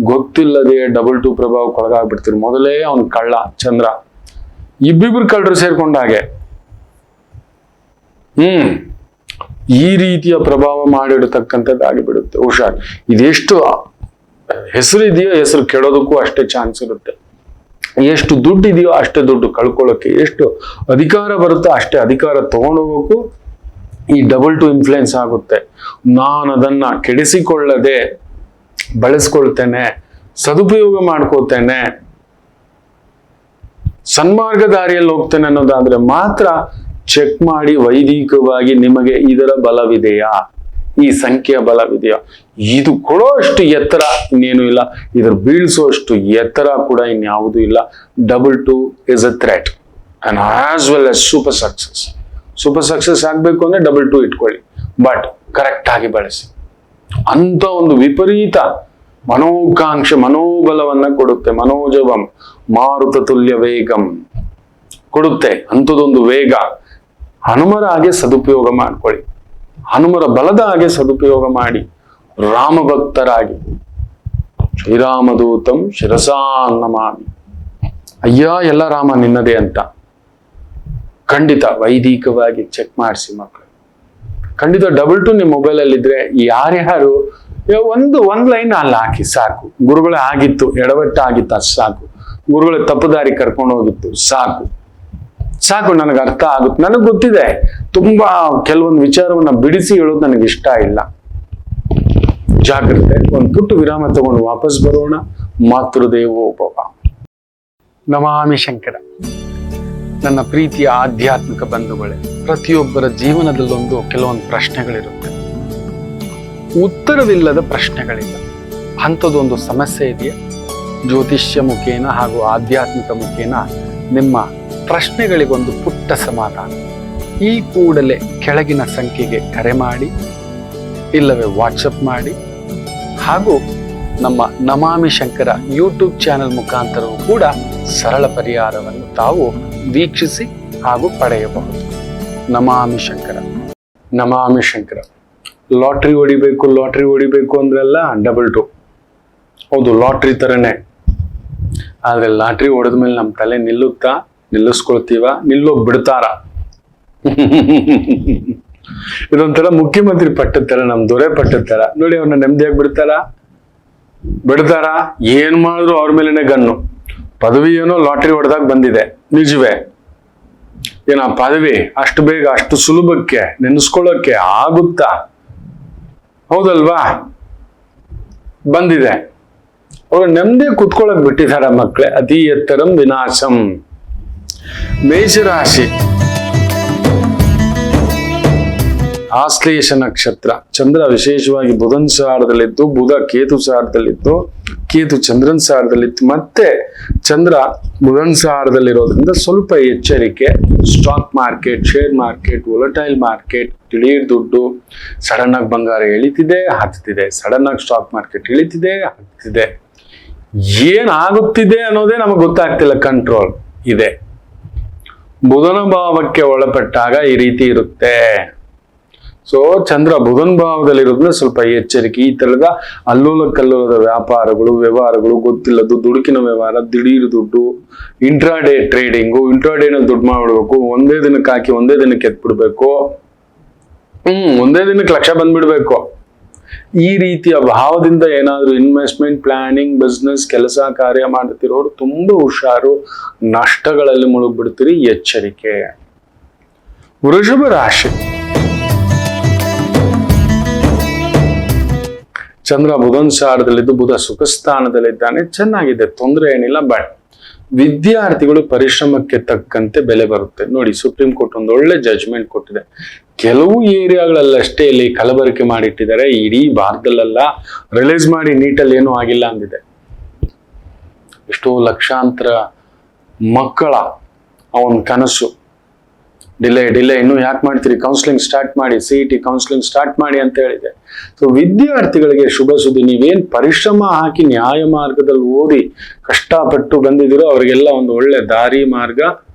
ಗೊತ್ತಿಲ್ಲದೆ ಡಬಲ್ ಟು ಪ್ರಭಾವಕ್ಕೊಳಗಾಗ್ಬಿಡ್ತೀರಿ. ಮೊದಲೇ ಅವ್ನ್ ಕಳ್ಳ ಚಂದ್ರ, ಇಬ್ಬಿಬ್ರು ಕಳ್ಳರು ಸೇರ್ಕೊಂಡಾಗೆ. ಈ ರೀತಿಯ ಪ್ರಭಾವ ಮಾಡಿಡತಕ್ಕಂಥದ್ದಾಗಿಬಿಡುತ್ತೆ. ಹುಷಾರ್. ಇದೆಷ್ಟು ಹೆಸರು ಇದೆಯೋ ಹೆಸರು ಕೆಡೋದಕ್ಕೂ ಅಷ್ಟೇ ಚಾನ್ಸ್ ಇರುತ್ತೆ. ಎಷ್ಟು ದುಡ್ಡು ಇದೆಯೋ ಅಷ್ಟೇ ದುಡ್ಡು ಕಳ್ಕೊಳ್ಳೋಕೆ, ಎಷ್ಟು ಅಧಿಕಾರ ಬರುತ್ತೋ ಅಷ್ಟೇ ಅಧಿಕಾರ ತಗೊಂಡೋಗೋಕ್ಕೂ ಈ ಡಬಲ್ ಟು ಇನ್ಫ್ಲುಯೆನ್ಸ್ ಆಗುತ್ತೆ. ನಾನು ಅದನ್ನ ಕೆಡಿಸಿಕೊಳ್ಳದೆ ಬಳಸ್ಕೊಳ್ತೇನೆ, ಸದುಪಯೋಗ ಮಾಡ್ಕೋತೇನೆ, ಸನ್ಮಾರ್ಗ ದಾರಿಯಲ್ಲಿ ಹೋಗ್ತೇನೆ ಅನ್ನೋದಾದ್ರೆ ಮಾತ್ರ ಚೆಕ್ ಮಾಡಿ ವೈದಿಕವಾಗಿ ನಿಮಗೆ ಇದರ ಬಲವಿದೆಯಾ, ಈ ಸಂಖ್ಯೆಯ ಬಲವಿದೆಯಾ. ಇದು ಕೊಡೋ ಅಷ್ಟು ಎತ್ತರ ಇನ್ನೇನು ಇಲ್ಲ, ಇದ್ರ ಬೀಳ್ಸೋಷ್ಟು ಎತ್ತರ ಕೂಡ ಇನ್ಯಾವುದೂ ಇಲ್ಲ. Double two is a threat and as well as super success. Super success ಆಗ್ಬೇಕು ಅಂದ್ರೆ ಡಬಲ್ ಟು ಇಟ್ಕೊಳ್ಳಿ, ಬಟ್ ಕರೆಕ್ಟ್ ಆಗಿ ಬಳಸಿ. ಅಂತ ಒಂದು ವಿಪರೀತ ಮನೋಕಾಂಕ್ಷೆ, ಮನೋಬಲವನ್ನ ಕೊಡುತ್ತೆ. ಮನೋಜವಂ ಮಾರುತ ತುಲ್ಯ ವೇಗಂ ಕೊಡುತ್ತೆ. ಅಂಥದೊಂದು ವೇಗ. ಹನುಮರ ಹಾಗೆ ಸದುಪಯೋಗ ಮಾಡ್ಕೊಳ್ಳಿ, ಹನುಮರ ಬಲದ ಹಾಗೆ ಸದುಪಯೋಗ ಮಾಡಿ, ರಾಮಭಕ್ತರಾಗಿ. ಶ್ರೀರಾಮದೂತಂ ಶಿರಸಾ ನಮಾಮಿ. ಅಯ್ಯ ಎಲ್ಲ ರಾಮ ನಿನ್ನದೇ ಅಂತ ಖಂಡಿತ ವೈದಿಕವಾಗಿ ಚೆಕ್ ಮಾಡಿಸಿ ಮಕ್ಕಳು. ಖಂಡಿತ ಡಬಲ್ ಟು ನಿಮ್ಮ ಮೊಬೈಲ್ ಅಲ್ಲಿ ಇದ್ರೆ ಯಾರ್ಯಾರು ಒಂದ್ ಲೈನ್ ಅಲ್ಲಿ ಹಾಕಿ ಸಾಕು. ಗುರುಗಳೇ ಆಗಿತ್ತು, ಎಡವಟ್ಟ ಆಗಿತ್ತು, ಅದು ಸಾಕು. ಗುರುಗಳೇ ತಪ್ಪುದಾರಿ ಕರ್ಕೊಂಡು ಹೋಗಿತ್ತು, ಸಾಕು ಸಾಕು, ನನಗೆ ಅರ್ಥ ಆಗುತ್ತೆ. ನನಗೆ ಗೊತ್ತಿದೆ, ತುಂಬಾ ಕೆಲವೊಂದು ವಿಚಾರವನ್ನ ಬಿಡಿಸಿ ಹೇಳೋದು ನನಗೆ ಇಷ್ಟ ಇಲ್ಲ. ಜಾಗ್ರತೆ. ಒಂದು ಪುಟ್ಟ ವಿರಾಮ ತಗೊಂಡು ವಾಪಸ್ ಬರೋಣ. ಮಾತೃದೇವೋಭವ. ನಮಾಮಿ ಶಂಕರ. ನನ್ನ ಪ್ರೀತಿಯ ಆಧ್ಯಾತ್ಮಿಕ ಬಂಧುಗಳೇ, ಪ್ರತಿಯೊಬ್ಬರ ಜೀವನದಲ್ಲೊಂದು ಕೆಲವೊಂದು ಪ್ರಶ್ನೆಗಳಿರುತ್ತೆ, ಉತ್ತರವಿಲ್ಲದ ಪ್ರಶ್ನೆಗಳಿಲ್ಲ. ಅಂಥದ್ದೊಂದು ಸಮಸ್ಯೆ ಇದೆಯಾ? ಜ್ಯೋತಿಷ್ಯ ಮುಖೇನ ಹಾಗೂ ಆಧ್ಯಾತ್ಮಿಕ ಮುಖೇನ ನಿಮ್ಮ ಪ್ರಶ್ನೆಗಳಿಗೊಂದು ಪುಟ್ಟ ಸಮಾಧಾನ. ಈ ಕೂಡಲೇ ಕೆಳಗಿನ ಸಂಖ್ಯೆಗೆ ಕರೆ ಮಾಡಿ, ಇಲ್ಲವೇ ವಾಟ್ಸಪ್ ಮಾಡಿ, ಹಾಗೂ ನಮ್ಮ ನಮಾಮಿ ಶಂಕರ ಯೂಟ್ಯೂಬ್ ಚಾನೆಲ್ ಮುಖಾಂತರವೂ ಕೂಡ ಸರಳ ಪರಿಹಾರವನ್ನು ತಾವು ವೀಕ್ಷಿಸಿ ಹಾಗೂ ಪಡೆಯಬಹುದು. ನಮಾಮಿ ಶಂಕರ. ನಮಾಮಿ ಶಂಕರ. ಲಾಟ್ರಿ ಹೊಡಿಬೇಕು ಅಂದ್ರೆಲ್ಲ ಡಬಲ್ ಟು. ಹೌದು, ಲಾಟ್ರಿ ತರನೇ. ಆದ್ರೆ ಲಾಟ್ರಿ ಹೊಡೆದ್ಮೇಲೆ ನಮ್ಮ ತಲೆ ನಿಲ್ಲುತ್ತಾ, ನಿಲ್ಲಿಸ್ಕೊಳ್ತೀವ, ನಿಲ್ಲೋಗ್ ಬಿಡ್ತಾರ? ಇದೊಂಥರ ಮುಖ್ಯಮಂತ್ರಿ ಪಟ್ಟದ ತರ, ನಮ್ ದೊರೆ ಪಟ್ಟದ ತರ. ನೋಡಿ, ಅವ್ರನ್ನ ನೆಮ್ಮದಿಯಾಗಿ ಬಿಡ್ತಾರ? ಏನ್ ಮಾಡಿದ್ರು ಅವ್ರ ಮೇಲೆನೆ ಗನ್ನು. ಪದವಿ ಏನೋ ಲಾಟ್ರಿ ಹೊಡೆದಾಗ ಬಂದಿದೆ, ನಿಜವೇ. ಏನ ಪದವಿ ಅಷ್ಟು ಬೇಗ ಅಷ್ಟು ಸುಲಭಕ್ಕೆ ನೆನೆಸ್ಕೊಳ್ಳೋಕೆ ಆಗುತ್ತಾ? ಹೌದಲ್ವಾ? ಬಂದಿದೆ. ಅವ್ರು ನೆಮ್ಮದಿ ಕುತ್ಕೊಳ್ಳಕ್ ಬಿಟ್ಟಿದ್ದಾರೆ ಮಕ್ಕಳೇ. ಅತಿ ಎತ್ತರಂ ವಿನಾಶಂ. ಮೇಷರಾಶಿ ಆಶ್ಲೇಷ ನಕ್ಷತ್ರ. ಚಂದ್ರ ವಿಶೇಷವಾಗಿ ಬುಧನ್ ಸಾರದಲ್ಲಿದ್ದು, ಬುಧ ಕೇತು ಸಾರದಲ್ಲಿದ್ದು, ಕೇತು ಚಂದ್ರನ್ ಸಾರದಲ್ಲಿತ್ತು, ಮತ್ತೆ ಚಂದ್ರ ಬುಧನ್ ಸಾರದಲ್ಲಿರೋದ್ರಿಂದ ಸ್ವಲ್ಪ ಎಚ್ಚರಿಕೆ. Stock market, share market, volatile market, ತಿಳಿಯರ್ ದುಡ್ಡು, ಸಡನ್ ಆಗಿ ಬಂಗಾರ ಇಳಿತಿದೆ ಹತ್ತಿದೆ, ಸಡನ್ ಆಗಿ ಸ್ಟಾಕ್ ಮಾರ್ಕೆಟ್ ಇಳಿತಿದೆ ಹತ್ತಿದೆ, ಏನಾಗುತ್ತಿದೆ ಅನ್ನೋದೇ ನಮಗೆ ಗೊತ್ತಾಗ್ತಿಲ್ಲ. ಕಂಟ್ರೋಲ್ ಇದೆ. ಬುಧನ ಭಾವಕ್ಕೆ ಒಳಪಟ್ಟಾಗ ಈ ರೀತಿ ಇರುತ್ತೆ. ಸೊ ಚಂದ್ರ ಬುಧನ್ ಭಾವದಲ್ಲಿರೋದ್ರಿಂದ ಸ್ವಲ್ಪ ಎಚ್ಚರಿಕೆ. ಈ ತರದ ಅಲ್ಲೋಲ ಕಲ್ಲೋಲದ ವ್ಯಾಪಾರಗಳು, ವ್ಯವಹಾರಗಳು, ಗೊತ್ತಿಲ್ಲದು, ದುಡುಕಿನ ವ್ಯವಹಾರ, ದಿಢೀರ್ ದುಡ್ಡು, ಇಂಟ್ರಾಡೇ ಟ್ರೇಡಿಂಗು, ಇಂಟ್ರಾಡೇನಲ್ಲಿ ದುಡ್ಡು ಮಾಡ್ಬಿಡ್ಬೇಕು, ಒಂದೇ ದಿನಕ್ಕೆ ಹಾಕಿ ಒಂದೇ ದಿನಕ್ಕೆ ಎತ್ಬಿಡ್ಬೇಕು, ಒಂದೇ ದಿನಕ್ಕೆ ಲಕ್ಷ ಬಂದ್ಬಿಡ್ಬೇಕು. ಈ ರೀತಿಯ ಭಾವದಿಂದ ಏನಾದ್ರೂ ಇನ್ವೆಸ್ಟ್ಮೆಂಟ್, ಪ್ಲಾನಿಂಗ್, ಬಿಸ್ನೆಸ್, ಕೆಲಸ ಕಾರ್ಯ ಮಾಡುತ್ತಿರೋರು ತುಂಬಾ ಹುಷಾರು. ನಷ್ಟಗಳಲ್ಲಿ ಮುಳುಗ್ಬಿಡ್ತೀರಿ, ಎಚ್ಚರಿಕೆ. ವೃಷಭ ರಾಶಿ. ಚಂದ್ರ ಬುಧನ್ ಸಾರದಲ್ಲಿದ್ದು, ಬುಧ ಸುಖ ಸ್ಥಾನದಲ್ಲಿದ್ದಾನೆ, ಚೆನ್ನಾಗಿದೆ, ತೊಂದರೆ ಏನಿಲ್ಲ. ಬಟ್ ವಿದ್ಯಾರ್ಥಿಗಳು ಪರಿಶ್ರಮಕ್ಕೆ ತಕ್ಕಂತೆ ಬೆಲೆ ಬರುತ್ತೆ. ನೋಡಿ, ಸುಪ್ರೀಂ ಕೋರ್ಟ್ ಒಂದು ಒಳ್ಳೆ ಜಡ್ಜ್ಮೆಂಟ್ ಕೊಟ್ಟಿದೆ. ಕೆಲವು ಏರಿಯಾಗಳಲ್ಲಷ್ಟೇ ಇಲ್ಲಿ ಕಲಬೆರಕೆ ಮಾಡಿಟ್ಟಿದ್ದಾರೆ, ಇಡೀ ಭಾರತದಲ್ಲೆಲ್ಲ ರಿಲೀಸ್ ಮಾಡಿ ನೀಟಲ್ಲಿ ಏನೂ ಆಗಿಲ್ಲ ಅಂದಿದೆ. ಎಷ್ಟೋ ಲಕ್ಷಾಂತರ ಮಕ್ಕಳ ಅವನ ಕನಸು ಡಿಲೇ ಇನ್ನೂ ಯಾಕೆ ಮಾಡ್ತೀರಿ, ಕೌನ್ಸಿಲಿಂಗ್ ಸ್ಟಾರ್ಟ್ ಮಾಡಿ, CET ಕೌನ್ಸಿಲಿಂಗ್ ಸ್ಟಾರ್ಟ್ ಮಾಡಿ ಅಂತ ಹೇಳಿದೆ. ಸೊ ವಿದ್ಯಾರ್ಥಿಗಳಿಗೆ ಶುಭ ಸುದ್ದಿ. ನೀವೇನ್ ಪರಿಶ್ರಮ ಹಾಕಿ ನ್ಯಾಯ ಮಾರ್ಗದಲ್ಲಿ ಓದಿ ಕಷ್ಟಪಟ್ಟು ಬಂದಿದ್ದೀರೋ ಅವರಿಗೆಲ್ಲ ಒಂದು ಒಳ್ಳೆ ದಾರಿ ಮಾರ್ಗ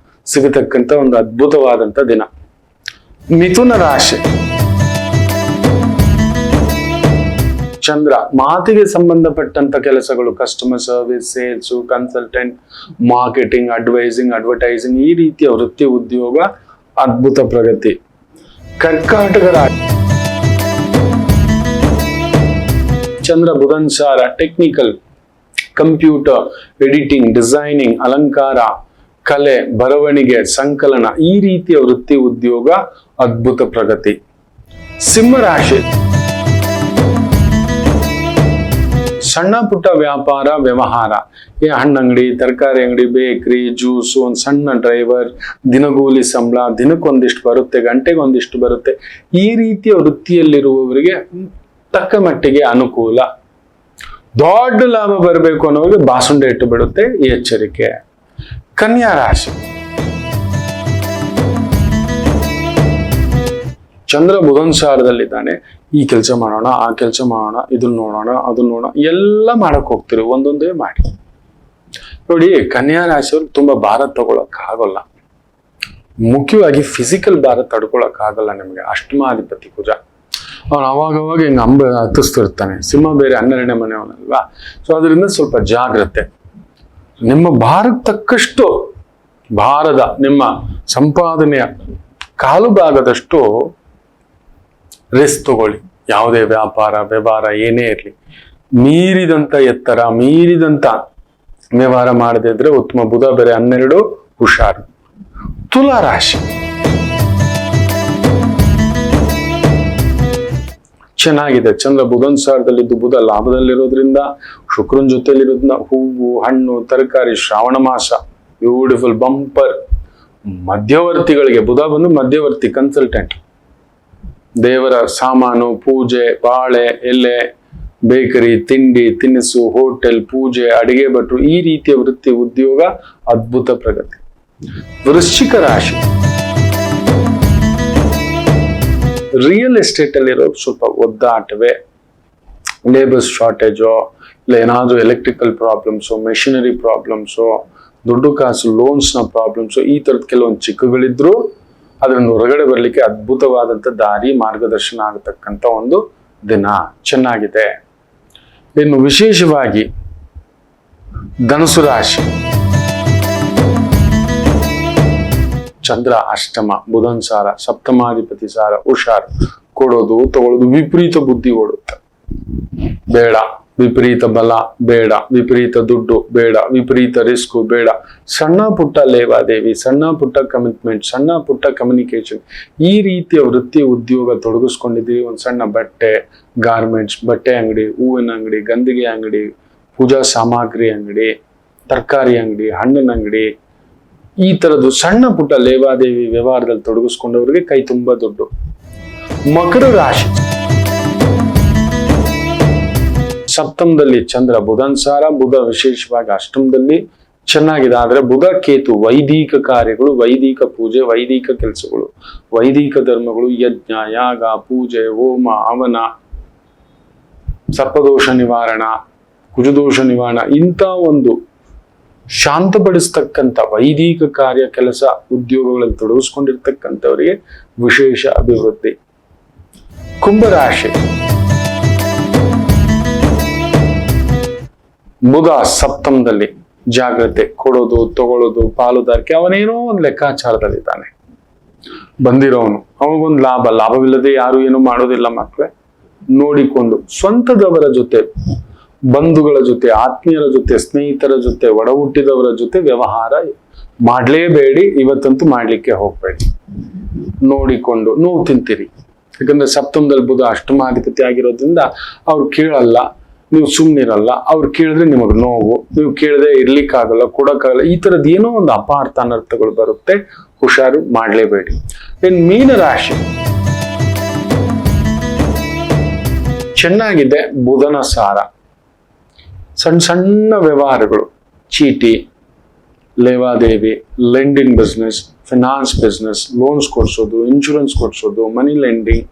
ಸಿಗತಕ್ಕಂತ ಒಂದು ಅದ್ಭುತವಾದಂತ ದಿನ. ಮಿಥುನ ರಾಶಿ. ಚಂದ್ರ ಮಾತಿಗೆ ಸಂಬಂಧಪಟ್ಟಂತ ಕೆಲಸಗಳು, customer service, sales, consultant, marketing, advertising, ಈ ರೀತಿಯ ವೃತ್ತಿ ಉದ್ಯೋಗ ಅದ್ಭುತ ಪ್ರಗತಿ. ಕರ್ಕಾಟಕ ರಾಶಿ. ಚಂದ್ರ ಬುಧನ್ ಸಾರ ಟೆಕ್ನಿಕಲ್, ಕಂಪ್ಯೂಟರ್, ಎಡಿಟಿಂಗ್, ಡಿಸೈನಿಂಗ್, ಅಲಂಕಾರ, ಕಲೆ, ಬರವಣಿಗೆ, ಸಂಕಲನ, ಈ ರೀತಿಯ ವೃತ್ತಿ ಉದ್ಯೋಗ ಅದ್ಭುತ ಪ್ರಗತಿ. ಸಿಂಹರಾಶಿ. ಸಣ್ಣ ಪುಟ್ಟ ವ್ಯಾಪಾರ ವ್ಯವಹಾರ, ಹಣ್ಣಂಗಡಿ, ತರಕಾರಿ ಅಂಗಡಿ, ಬೇಕರಿ, ಜ್ಯೂಸ್, ಒಂದು ಸಣ್ಣ ಡ್ರೈವರ್, ದಿನಗೂಲಿ ಸಂಬಳ, ದಿನಕ್ಕೊಂದಿಷ್ಟು ಬರುತ್ತೆ, ಗಂಟೆಗೆ ಒಂದಿಷ್ಟು ಬರುತ್ತೆ, ಈ ರೀತಿಯ ವೃತ್ತಿಯಲ್ಲಿರುವವರಿಗೆ ತಕ್ಕ ಮಟ್ಟಿಗೆ ಅನುಕೂಲ. ದೊಡ್ಡ ಲಾಭ ಬರಬೇಕು ಅನ್ನೋರಿಗೆ ಬಾಸುಂಡೆ ಇಟ್ಟು ಬಿಡುತ್ತೆ, ಎಚ್ಚರಿಕೆ. ಕನ್ಯಾ ರಾಶಿ. ಚಂದ್ರ ಬುಧನ್ ಸಾರದಲ್ಲಿದ್ದಾನೆ. ಈ ಕೆಲಸ ಮಾಡೋಣ, ಆ ಕೆಲಸ ಮಾಡೋಣ, ಇದನ್ನ ನೋಡೋಣ, ಅದನ್ನ ನೋಡೋಣ, ಎಲ್ಲ ಮಾಡಕ್ ಹೋಗ್ತೀರಿ, ಒಂದೊಂದೇ ಮಾಡಿ. ನೋಡಿ, ಕನ್ಯಾ ರಾಶಿಯವ್ರು ತುಂಬಾ ಭಾರ ತಗೊಳಕ್ ಆಗೋಲ್ಲ. ಮುಖ್ಯವಾಗಿ ಫಿಸಿಕಲ್ ಭಾರ ತಡ್ಕೊಳಕ್ ಆಗಲ್ಲ ನಿಮ್ಗೆ. ಅಷ್ಟಮಾಧಿಪತಿ ಕುಜ ಅವನು ಅವಾಗವಾಗ ಹಿಂಗ ಅಂಬ ಹತ್ತಿಸ್ತಿರ್ತಾನೆ. ಸಿಂಹ ಬೇರೆ 12ನೇ ಮನೆಯವನಲ್ವಾ. ಸೊ ಅದರಿಂದ ಸ್ವಲ್ಪ ಜಾಗ್ರತೆ. ನಿಮ್ಮ ಭಾರಕ್ಕೆ ತಕ್ಕಷ್ಟು ಭಾರದ ನಿಮ್ಮ ಸಂಪಾದನೆಯ ಕಾಲು ಭಾಗದಷ್ಟು ರಿಸ್ಕ್ ತಗೊಳ್ಳಿ. ಯಾವುದೇ ವ್ಯಾಪಾರ ವ್ಯವಹಾರ ಏನೇ ಇರಲಿ, ಮೀರಿದಂತ ಎತ್ತರ, ಮೀರಿದಂತ ವ್ಯವಹಾರ ಮಾಡದೇ ಇದ್ರೆ ಉತ್ತಮ. ಬುಧ ಬೇರೆ 12, ಹುಷಾರು. ತುಲಾ ರಾಶಿ. ಚೆನ್ನಾಗಿದೆ. ಚಂದ್ರ ಬುಧನ್ ಸಾರದಲ್ಲಿದ್ದು, ಬುಧ ಲಾಭದಲ್ಲಿರೋದ್ರಿಂದ, ಶುಕ್ರನ್ ಜೊತೆಲಿರೋದ್ರಿಂದ, ಹೂವು, ಹಣ್ಣು, ತರಕಾರಿ, ಶ್ರಾವಣ ಮಾಸ ಬ್ಯೂಟಿಫುಲ್ ಬಂಪರ್. ಮಧ್ಯವರ್ತಿಗಳಿಗೆ ಬುಧ ಬಂದು ಮಧ್ಯವರ್ತಿ, ಕನ್ಸಲ್ಟೆಂಟ್, ದೇವರ ಸಾಮಾನು, ಪೂಜೆ, ಬಾಳೆ ಎಲೆ, ಬೇಕರಿ, ತಿಂಡಿ ತಿನಿಸು, ಹೋಟೆಲ್, ಪೂಜೆ, ಅಡಿಗೆ ಭಟ್ರು, ಈ ರೀತಿಯ ವೃತ್ತಿ ಉದ್ಯೋಗ ಅದ್ಭುತ ಪ್ರಗತಿ. ವೃಶ್ಚಿಕ ರಾಶಿ. ರಿಯಲ್ ಎಸ್ಟೇಟ್ ಅಲ್ಲಿರೋ ಸ್ವಲ್ಪ ಒದ್ದಾಟವೇ, ಲೇಬರ್ಸ್ ಶಾರ್ಟೇಜು, ಇಲ್ಲ ಏನಾದ್ರು ಎಲೆಕ್ಟ್ರಿಕಲ್ ಪ್ರಾಬ್ಲಮ್ಸು, ಮೆಷಿನರಿ ಪ್ರಾಬ್ಲಮ್ಸು, ದುಡ್ಡು ಕಾಸು, ಲೋನ್ಸ್ನ ಪ್ರಾಬ್ಲಮ್ಸು, ಈ ತರದ ಕೆಲವೊಂದು ಚಿಕ್ಕಗಳಿದ್ರು ಅದರಿಂದ ಹೊರಗಡೆ ಬರ್ಲಿಕ್ಕೆ ಅದ್ಭುತವಾದಂತ ದಾರಿ ಮಾರ್ಗದರ್ಶನ ಆಗತಕ್ಕಂತ ಒಂದು ದಿನ. ಚೆನ್ನಾಗಿದೆ. ಇನ್ನು ವಿಶೇಷವಾಗಿ ಧನುಸು ರಾಶಿ. ಚಂದ್ರ ಅಷ್ಟಮ, ಬುಧನ್ ಸಾರ, ಸಪ್ತಮಾಧಿಪತಿ ಸಾರ, ಹುಷಾರ್. ಕೊಡೋದು ತಗೊಳ್ಳೋದು, ವಿಪರೀತ ಬುದ್ಧಿ ಓಡುತ್ತೆ, ಬೇಡ. ವಿಪರೀತ ಬಲ ಬೇಡ, ವಿಪರೀತ ದುಡ್ಡು ಬೇಡ, ವಿಪರೀತ ರಿಸ್ಕು ಬೇಡ. ಸಣ್ಣ ಪುಟ್ಟ ಲೇವಾದೇವಿ, ಸಣ್ಣ ಪುಟ್ಟ ಕಮಿಟ್ಮೆಂಟ್, ಸಣ್ಣ ಪುಟ್ಟ ಕಮ್ಯುನಿಕೇಶನ್, ಈ ರೀತಿಯ ವೃತ್ತಿ ಉದ್ಯೋಗ ತೊಡಗಿಸ್ಕೊಂಡಿದ್ದೀವಿ. ಒಂದು ಸಣ್ಣ ಬಟ್ಟೆ, ಗಾರ್ಮೆಂಟ್ಸ್, ಬಟ್ಟೆ ಅಂಗಡಿ, ಹೂವಿನ ಅಂಗಡಿ, ಗಂದಿಗೆ ಅಂಗಡಿ, ಪೂಜಾ ಸಾಮಗ್ರಿ ಅಂಗಡಿ, ತರಕಾರಿ ಅಂಗಡಿ, ಹಣ್ಣಿನ ಅಂಗಡಿ, ಈ ತರದ್ದು ಸಣ್ಣ ಪುಟ್ಟ ಲೇವಾದೇವಿ ವ್ಯವಹಾರದಲ್ಲಿ ತೊಡಗಿಸ್ಕೊಂಡವರಿಗೆ ಕೈ ತುಂಬಾ ದುಡ್ಡು. ಮಕರ ರಾಶಿ, ಸಪ್ತಮದಲ್ಲಿ ಚಂದ್ರ ಬುಧನ್ ಸಾರ, ಬುಧ ವಿಶೇಷವಾಗಿ ಅಷ್ಟಮದಲ್ಲಿ ಚೆನ್ನಾಗಿದೆ. ಆದ್ರೆ ಬುಧ ಕೇತು ವೈದಿಕ ಕಾರ್ಯಗಳು, ವೈದಿಕ ಪೂಜೆ, ವೈದಿಕ ಕೆಲಸಗಳು, ವೈದಿಕ ಧರ್ಮಗಳು, ಯಜ್ಞ ಯಾಗ ಪೂಜೆ ಹೋಮ ಹವನ, ಸರ್ಪದೋಷ ನಿವಾರಣ, ಕುಜದೋಷ ನಿವಾರಣ, ಇಂಥ ಒಂದು ಶಾಂತಪಡಿಸ್ತಕ್ಕಂಥ ವೈದಿಕ ಕಾರ್ಯ ಕೆಲಸ ಉದ್ಯೋಗಗಳಲ್ಲಿ ತೊಡಗಿಸ್ಕೊಂಡಿರ್ತಕ್ಕಂಥವರಿಗೆ ವಿಶೇಷ ಅಭಿವೃದ್ಧಿ. ಕುಂಭರಾಶಿ, ಬುಧ ಸಪ್ತಮದಲ್ಲಿ ಜಾಗ್ರತೆ, ಕೊಡೋದು ತಗೊಳ್ಳೋದು ಪಾಲುದಾರಿಕೆ, ಅವನೇನೋ ಒಂದು ಲೆಕ್ಕಾಚಾರದಲ್ಲಿದ್ದಾನೆ ಬಂದಿರೋನು, ಅವನಿಗೊಂದು ಲಾಭವಿಲ್ಲದೆ ಯಾರು ಏನು ಮಾಡೋದಿಲ್ಲ. ಮಕ್ಕಳೇ ನೋಡಿಕೊಂಡು ಸ್ವಂತದವರ ಜೊತೆ, ಬಂಧುಗಳ ಜೊತೆ, ಆತ್ಮೀಯರ ಜೊತೆ, ಸ್ನೇಹಿತರ ಜೊತೆ, ಒಡ ಹುಟ್ಟಿದವರ ಜೊತೆ ವ್ಯವಹಾರ ಮಾಡ್ಲೇಬೇಡಿ. ಇವತ್ತಂತೂ ಮಾಡ್ಲಿಕ್ಕೆ ಹೋಗ್ಬೇಡಿ. ನೋಡಿಕೊಂಡು ನೋವು ತಿಂತೀರಿ. ಯಾಕಂದ್ರೆ ಸಪ್ತಮದಲ್ಲಿ ಬುಧ ಅಷ್ಟಮಾಧಿಪತಿ ಆಗಿರೋದ್ರಿಂದ ಅವ್ರು ಕೇಳಲ್ಲ, ನೀವು ಸುಮ್ಮನಿರಲ್ಲ. ಅವ್ರು ಕೇಳಿದ್ರೆ ನಿಮಗೆ ನೋವು, ನೀವು ಕೇಳದೆ ಇರ್ಲಿಕ್ಕಾಗಲ್ಲ, ಕೊಡಕ್ಕಾಗಲ್ಲ. ಈ ತರದ್ ಏನೋ ಒಂದು ಅಪಾರ್ಥ ಅನರ್ಥಗಳು ಬರುತ್ತೆ. ಹುಷಾರು ಮಾಡ್ಲೇಬೇಡಿ. ಮೀನರಾಶಿ ಚೆನ್ನಾಗಿದೆ. ಬುಧನ ಸಾರ, ಸಣ್ಣ ಸಣ್ಣ ವ್ಯವಹಾರಗಳು, ಚೀಟಿ, ಲೇವಾದೇವಿ, lending business, finance business, loans ಕೊಡ್ಸೋದು, ಇನ್ಶೂರೆನ್ಸ್ ಕೊಡ್ಸೋದು, ಮನಿ ಲೆಂಡಿಂಗ್,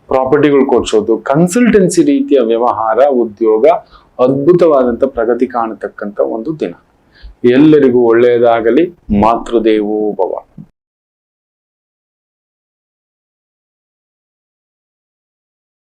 ಪ್ರಾಪರ್ಟಿಗಳು ಕೊಡ್ಸೋದು, ಕನ್ಸಲ್ಟೆನ್ಸಿ ರೀತಿಯ ವ್ಯವಹಾರ, ಉದ್ಯೋಗ, ಅದ್ಭುತವಾದಂಥ ಪ್ರಗತಿ ಕಾಣತಕ್ಕಂಥ ಒಂದು ದಿನ. ಎಲ್ಲರಿಗೂ ಒಳ್ಳೆಯದಾಗಲಿ. ಮಾತೃದೇವೋ ಭವ.